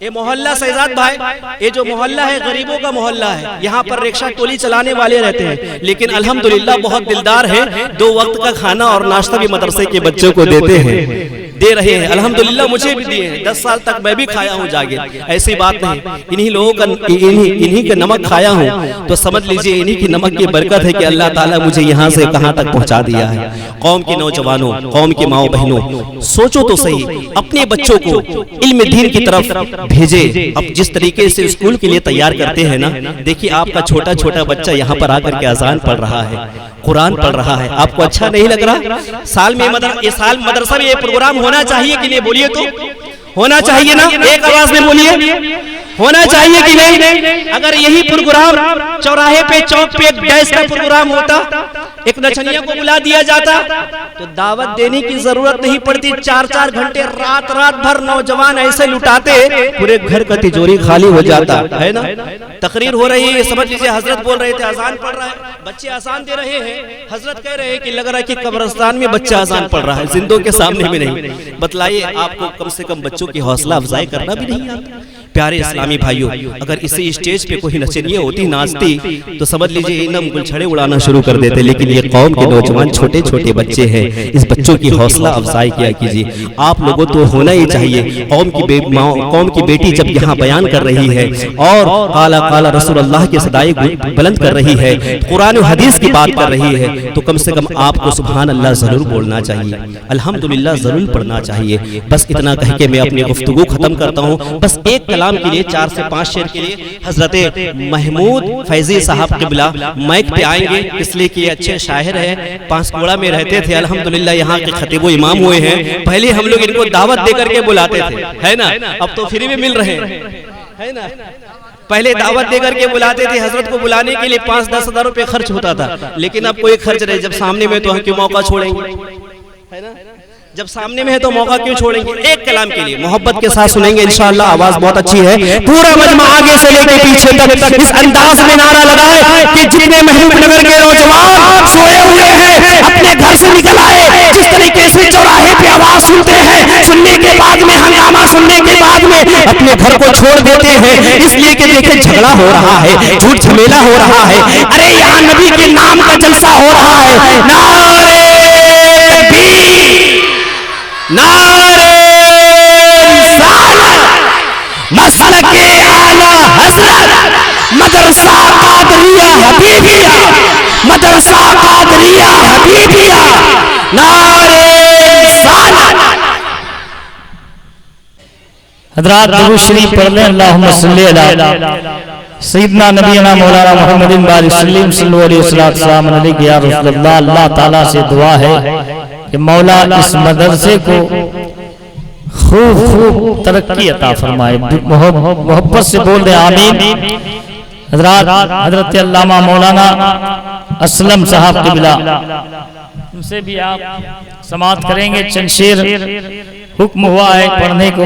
ये मोहल्ला शहजाद भाई, ये जो मोहल्ला है गरीबों का मोहल्ला है। यहाँ पर रिक्शा टोली चलाने वाले रहते हैं, लेकिन अल्हम्दुलिल्लाह बहुत दिलदार है, 2 वक्त का खाना और नाश्ता भी मदरसे के बच्चों को देते हैं, दे रहे हैं। अल्हम्दुलिल्लाह मुझे भी दिए हैं, 10 साल तक मैं भी खाया हूँ जाके, ऐसी बात नहीं। इन्हीं लोगों का इन्हीं का नमक खाया हूँ, तो समझ लीजिए इन्हीं की नमक की बरकत है कि अल्लाह ताला मुझे यहाँ से कहाँ तक पहुँचा दिया है। कौम के नौजवानों, कौम की माओ बहनों, सोचो तो सही, अपने बच्चों को इल्म दीन की तरफ भेजे। अब जिस तरीके से स्कूल के लिए तैयार करते हैं ना, देखिए आपका छोटा छोटा बच्चा यहाँ पर आकर के अजान पढ़ रहा है, कुरान पढ़ रहा है, आपको अच्छा नहीं लग रहा? साल में ये साल मदरसा में ये प्रोग्राम होना चाहिए कि नहीं? बोलिए तो होना चाहिए ना, एक आवाज में बोलिए, होना चाहिए कि नहीं? अगर यही प्रोग्राम चौराहे पे, चौक पे एक डैश का प्रोग्राम होता, एक नचनिया को बुला दिया जाता, तो दावत देने की जरूरत नहीं पड़ती। 4-4 घंटे रात भर नौजवान ऐसे लुटाते, पूरे घर का तिजोरी खाली हो जाता है ना। तकरीर हो रही है, समझ लीजिए हजरत बोल रहे थे, अजान पढ़ रहा है, बच्चे अजान दे रहे हैं, हजरत कह रहे हैं कि लग रहा है कि कब्रिस्तान में बच्चा अजान पढ़ रहा है, जिंदों के सामने में नहीं। बतलाइए, आपको कम से कम बच्चों की हौसला अफजाई करना भी नहीं आता? प्यारे इस्लामी भाइयों, अगर इसी स्टेज पे कोई नचनिया होती, नाचती, तो समझ लीजिए इनम गुलछड़े उड़ाना शुरू कर देते। लेकिन ये कौम के नौजवान छोटे छोटे बच्चे हैं, इस बच्चों की हौसला अफजाई किया कीजिए। आप लोगों तो होना ही चाहिए। कौम की बेटी जब यहाँ बयान कर रही है और काला काला रसूलुल्लाह के सदाए बुलंद कर रही है, कुरान और हदीस की बात कर रही है, तो कम से कम आपको सुभान अल्लाह जरूर बोलना चाहिए, अल्हम्दुलिल्लाह जरूर पढ़ना चाहिए। बस इतना कह के मैं अपनी गुफ्तगू खत्म करता हूँ। बस एक कलाम के लिए 4 से 5 शेर के लिए हजरत महमूद फैजी साहब क़िबला माइक पे आएंगे, इसलिए कि अच्छे शायर हैं, पांचकुड़ा में रहते थे, अल्हम्दुलिल्लाह यहाँ के खतीब इमाम हुए हैं। पहले हम लोग इनको दावत दे करके बुलाते थे, है ना, अब तो फ्री में मिल रहे हैं, है ना। पहले दावत दे करके बुलाते थे, हजरत को बुलाने के लिए 5-10 हज़ार रुपए खर्च होता था, लेकिन अब कोई खर्च नहीं। जब सामने में तो हम क्यों मौका छोड़ेंगे, है ना, जब सामने में है तो मौका क्यों छोड़ेंगे। एक कलाम के लिए मोहब्बत के साथ सुनेंगे इंशाअल्लाह, आवाज बहुत अच्छी है। पूरा मजमा आगे से लेकर पीछे तक इस अंदाज में नारा लगाए कि जितने महबूब नगर के नौजवान सोए हुए हैं अपने घर से निकल आए। जिस तरीके से चौराहे पे आवाज सुनते हैं, सुनने के बाद में हंगामा सुनने के बाद में अपने घर को छोड़ देते हैं, इसलिए कि देखे झगड़ा हो रहा है, झूठ झमेला हो रहा है। अरे यहाँ नबी के नाम का जलसा हो रहा है। नारे नारे मसलके आला हज़रत मदरसा कादरिया हबीबिया, मदरसा कादरिया हबीबिया, नारे हज़रात दुरूद शरीफ पढ़ लें। अल्लाहुम्मा सल्ली अला सय्यिदना नबीना मौलाना मुहम्मदिन सल्लल्लाहु अलैहि वसल्लम या रसूलल्लाह। अल्लाह ताला से दुआ है कि मौला इस मदरसे को खूब तरक्की अता फरमाए। मोहब्बत से बोल दे आमीन। हजरत अल्लामा मौलाना असलम साहब क़िबला, उनसे भी आप समाअत करेंगे। चंद शेर हुक्म हुआ है पढ़ने को,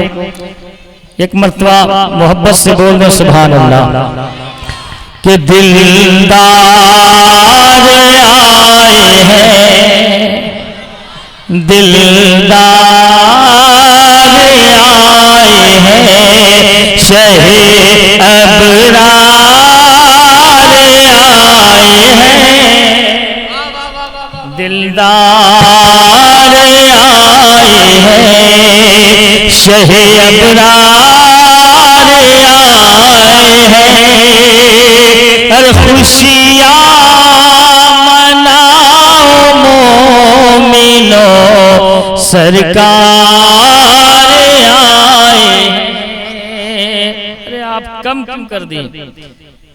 एक मर्तबा मोहब्बत से बोल दे सुभान अल्लाह। कि दिलदार आए हैं, दिलदार आए हैं, शहे अबरार आए हैं, दिलदार आए हैं, शहे अबरार आए हैं। हर खुशियाँ मनाओ मोमिनो, सरकार आए। अरे आप कम कर दी,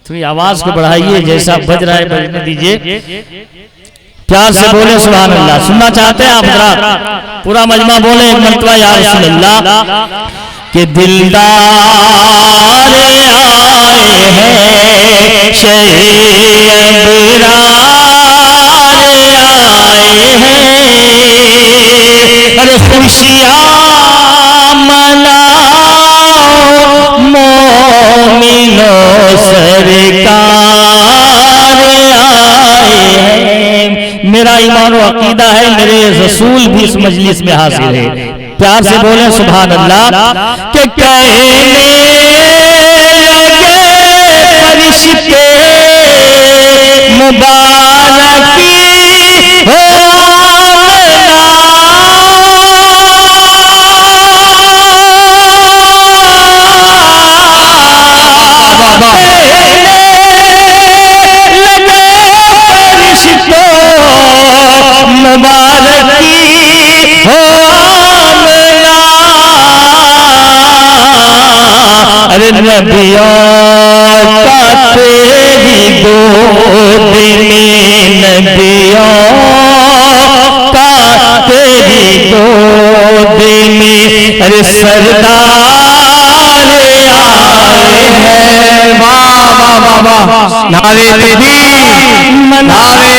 थोड़ी आवाज को बढ़ाइए, जैसा बज रहा है बजने दीजिए। प्यार से बोले सुभान अल्लाह। सुनना चाहते हैं आप हज़रात? पूरा मजमा बोले एक मर्तबा या रसूलल्लाह। कि दिलदार आए हैं, शहे अबरार आए हैं। अरे खुशियाँ मनाओ मोमिनो, सरकार आए वादा है मेरे रसूल भी इस मजलिस में हाजिर है। प्यार से बोले सुभान अल्लाह। के कहने लगे फरिश्ते मुबारकी हो मुबारकी हो आमना। अरे नबियों का तेरी गोद में, नबियों का तेरी गोद में, अरे सरदार आए हैं। वाह वाह वाह वाह, नारे तकबीर, नारे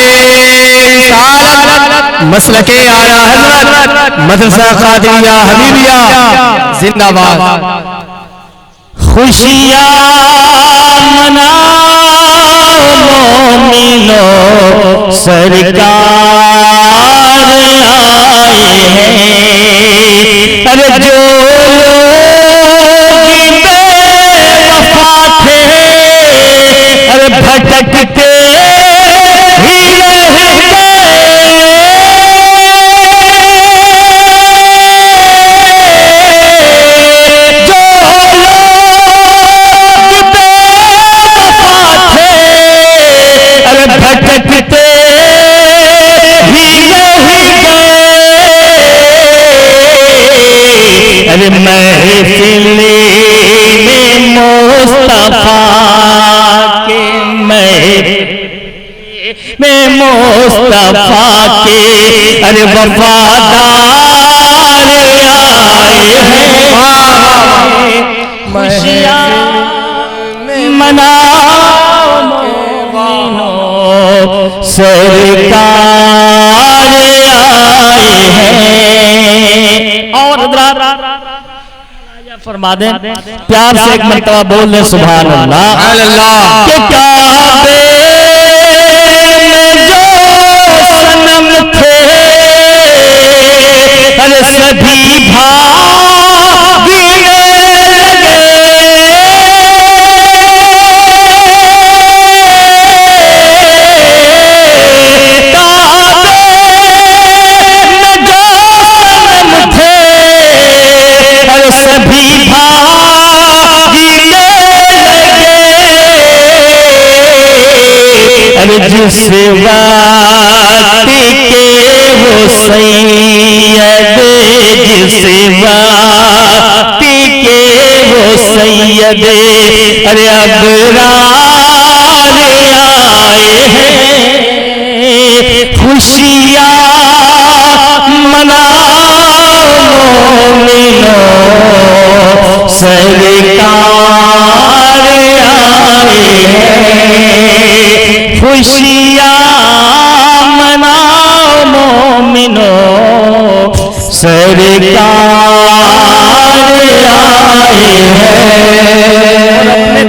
मसलके आला हज़रत मदरसा कादिरिया हबीबिया जिंदाबाद। खुशियाँ मनाओ मोमिनो सरकार आए हैं। अरे जो लोग बेवफा थे, अरे भटकते ही रह भटकते ही रह गए। अरे महफिल में मुस्तफा के, में मुस्तफा के, अरे वफादार आए हैं। खुशियाँ मनाओ सरकार आए हैं। और फरमा दें प्यार से एक मरतबा बोल ले सुभान अल्लाह। के काबे में जो सनम थे, अरे सभी भागने लगे। सभी भागने लगे। अरे जिस वक्त के वो सैयद, जिस वक्त के वो सैयद, अरे अबरार आए हैं। खुशियाँ मनाओ मोमिनो सरकार आए हैं। खुशियाँ मनाओ मोमिनो सरकार आए हैं।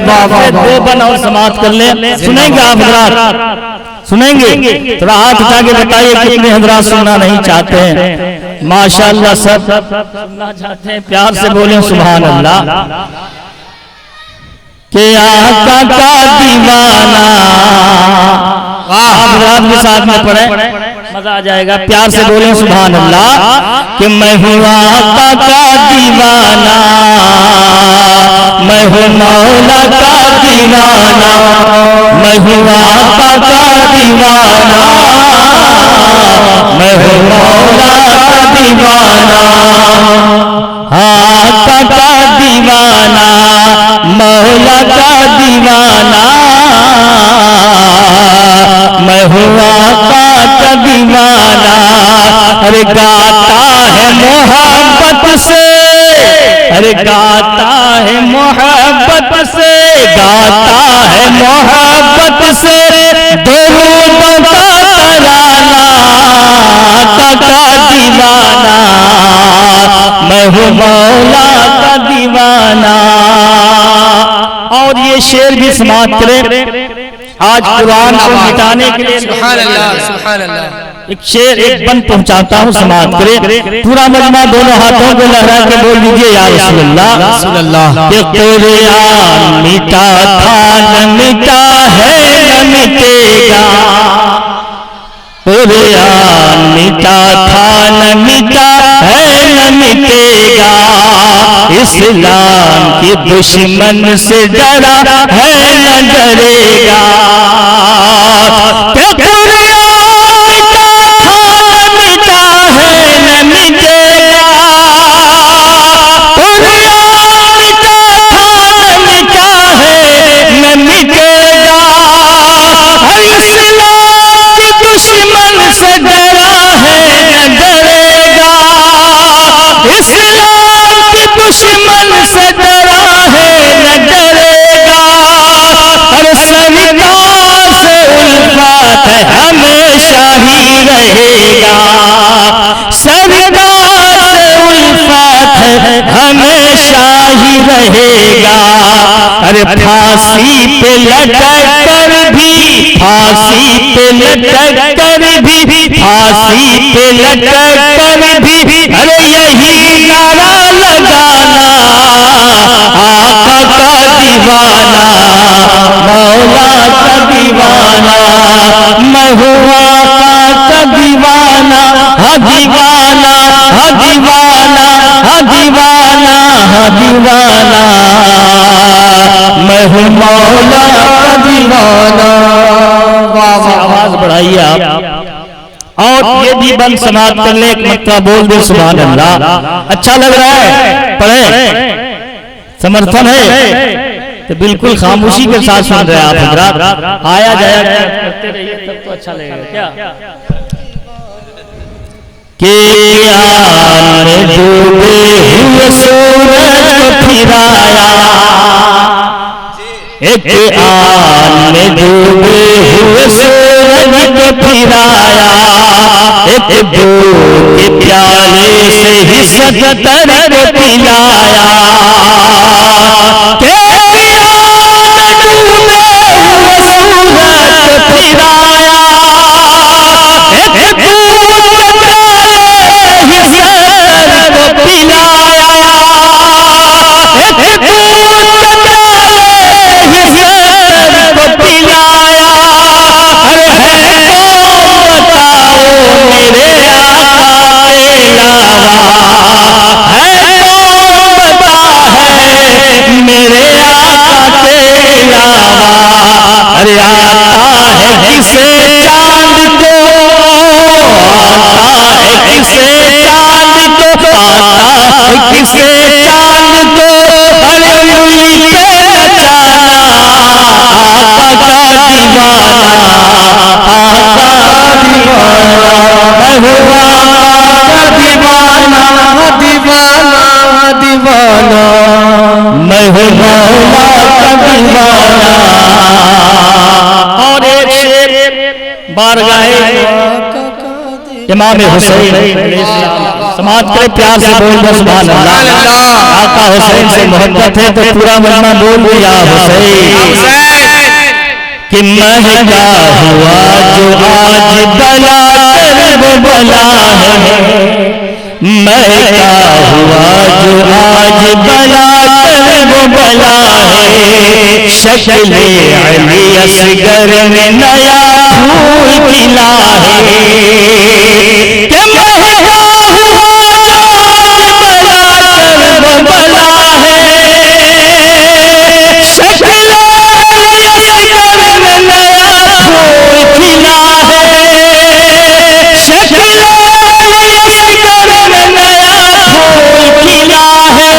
दो बन और समाप्त कर ले। सुनेंगे आप हजरात, सुनेंगे? थोड़ा हाथ उठा के बताइए कितने हजरात सुनना नहीं चाहते हैं। माशाअल्लाह सब सुनना चाहते हैं। प्यार से बोले सुभान अल्लाह। के आका का दीवाना, आप रात के साथ में पढ़े मजा आ जाएगा। प्यार से बोले सुभान अल्लाह। कि मैं हूँ आका का दीवाना, मैं हूँ मौला का दीवाना, मैं हूँ आका का दीवाना, मैं हूँ मौला का दीवाना। आका का दीवाना, मौला का दीवाना, मैं हूँ आका का दीवाना। अरे गाता है मोहब्बत से, अरे गाता है मोहब्बत से, गाता है मोहब्बत से दुरूदों का तराना। आका का दीवाना, मैं हूँ मौला का दीवाना। और ये शेर भी समाप्त करें। आज कुरान को मिटाने के लिए सुभान अल्लाह, सुभान अल्लाह। एक शेर एक बंद पहुंचाता हूँ, समाप्त करे। पूरा मजमा दोनों हाथों को लहरा के बोल दीजिए या रसूलुल्लाह। कि कुरान मिटा था न मिटा है न मिटेगा, कुरान मिटा था न मिटा है न मिटेगा, इस्लाम के दुश्मन से डरा है न डरेगा। हमेशा ही रहेगा, सरदार से उल्फत है हमेशा ही रहेगा। अरे फांसी पे लटक कर भी, फांसी पे लटक कर भी, फांसी पे लटक कर भी, अरे यही नारा लगाना, आका का दीवाना, मौला का दीवाना, मैं हूँ आका का दीवाना, हाँ दीवाना, हाँ दीवाना, हाँ दीवाना, हाँ दीवाना, मैं हूँ मौला का दीवाना। आवाज बढ़ाइए आप। और ये भी बंद समाप्त कर ले, एक मरतबा बोल दे सुभान अल्लाह। अच्छा लग रहा है, पढ़े, समर्थन है तो बिल्कुल खामोशी के साथ सुन रहे हैं आप हजरात। आया जाया करते रहिए तब तो अच्छा लगेगा। क्या के यार डूबे हुए सूरज को फिराया, एक आन में डूबे हुए सूरज को फिराया, एक दूध के प्याले से ही सत्तर को पिलाया। के आन डूबे हुए सूरज को फिराया, एक दूध के प्याले ही सत्तर को पिलाया, एक दूध के प्याले ही सत्तर को पिलाया। अरे है कौन बताओ मेरे आका के अलावा, है कौन बता है मेरे आका के अलावा। अरे आता है किसे चांद को, आता है किसे चांद को, आता है किसे चांद को, अरे उंगली पे नचाना, आका का दीवाना, आका का दीवाना, मैं हूँ आका का दीवाना, दीवाना, दीवाना, मैं हूँ मौला का दीवाना। और एक शेर बारगाहे इमाम हुसैन समाज करे, प्यार से बोल दो सुभान अल्लाह। आका हुसैन से मोहब्बत है तो पूरा मजमा बोल दिया हुसैन। कि महंगा हुआ जो आज बला कर वो बला है, महंगा हुआ जो आज बला कर वो बला है, शक्ल अली असगर में नया फूल खिला है। कि महंगा हुआ जो आज बला कर वो बला है, शक्ल अली असगर में नया फूल खिला है, शक्ल अली असगर में नया फूल खिला है।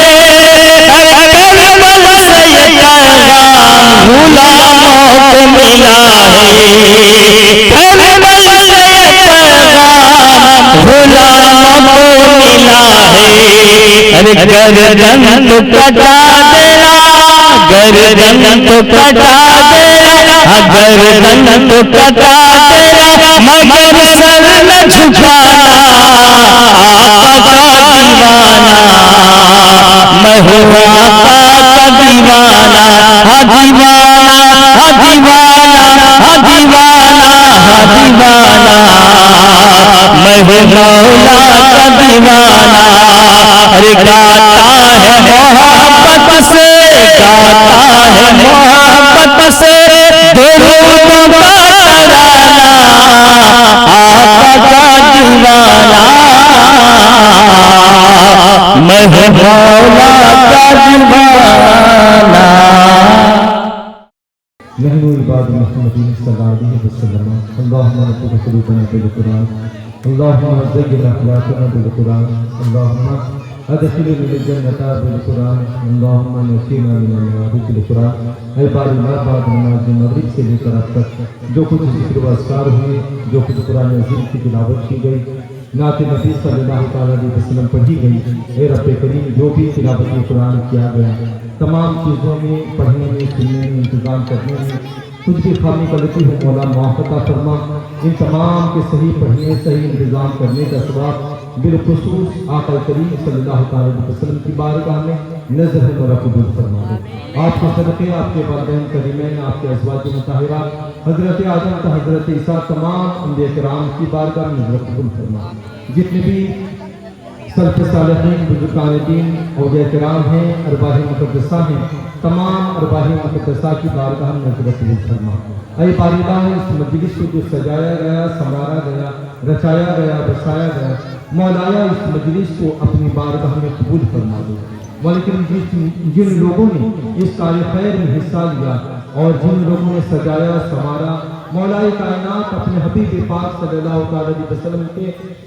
अरे करबल से ये पैगाम गुलामों को मिला है, करबल से ये पैगाम गुलामों को मिला है। अरे गर्दन तो कटा देना, गर्दन तो कटा देना, गर्दन तो कटा देना, मगर सर न झुकाना, आका का दीवाना, मैं हूँ आका का दीवाना, हाँ दीवाना, हाँ दीवाना, हाँ दीवाना, हाँ दीवाना, मौला का दीवाना, अरे गाता है मोहब्बत से, गाता है मोहब्बत से दिलों का तराना, आका का दीवाना, मैं मौला का दीवाना। नहनु इबाद मुहम्मदीन सल्लल्लाहु अलैहि वसल्लम, अल्लाहुम्मा नब्बिक क़ुलूबना बिल कुरान, अल्लाहुम्मा ज़य्यिन अख़लाक़ना बिल कुरान, अल्लाहुम्मा अदखिलना बिल जन्नता बिल कुरान, अल्लाहुम्मा नसीना मिनन नार बिल कुरान। ऐ बारी बाद नमाज मगरिब से लेकर अब तक जो कुछ जिक्र व अस्कार हुए, जो कुछ कुरान अज़ीम की तिलावत की गई, नाते नबी सल्लल्लाहु अलैहि वसल्लम पढ़ी गई, ऐ रब करीम जो भी तिलावत कुरान किया गया, तमाम चीज़ों में पढ़ने में, सुनने में, इंतज़ाम करने में कुछ भी खामी गलती हो मौला माफ़ अता फरमा। इन तमाम के सही पढ़ने, सही इंतज़ाम करने का सवाब बिलखुसूस आका करीम सल्लल्लाहु अलैहि वसल्लम की बारगाह में नज़र मेरा कबूल फरमा दे। आपके सदक़े, आपके वालिदैन करीमैन, आपके अज़वाज मुताहिरा, हज़रत आदम का हज़रत ईसा, तमाम अंबिया किराम की बारगाह में नज़र कबूल फरमा। जितने भी सल्फ़ सालिहीन, बुज़ुर्गान दीन, औलिया किराम हैं, अरवाह मुक़द्दसा हैं, तमाम अरवाह मुक़द्दसा की बारगाह में नज़र कबूल फरमा। ऐ बारिला, इस मजलिस को जो सजाया गया, संवारा गया, रचाया गया, बसाया गया, मौलाया इस मजलिस को अपनी बारगाह में कबूल फरमा दो। लेकिन जिन लोगों ने इस कार्य खैर में हिस्सा लिया और जिन लोगों ने सजाया, संवारा, मौलाए कायनात अपने हबीब पाक सल्लल्लाहु अलैहि वसल्लम के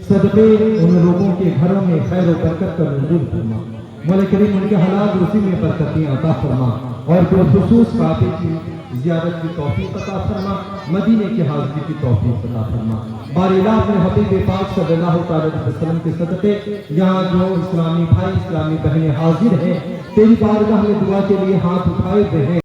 सदक़े उन लोगों के घरों में खैर व बरकत का नज़ूल फरमा। मौला करीम उनके हलाल रोज़ी में बरकतें अता फरमा और बिलखुसूस काबे की ज़ियारत की तौफीक अता फरमा, मदीने की हाज़िरी की तौफीक अता फरमा। बारिला अपने हबीब पाक सल्लल्लाहु अलैहि वसल्लम के सदक़े यहाँ जो इस्लामी भाई, इस्लामी बहनें हाजिर हैं, तेरी बारगाह में दुआ के लिए हाथ उठाए हुए हैं।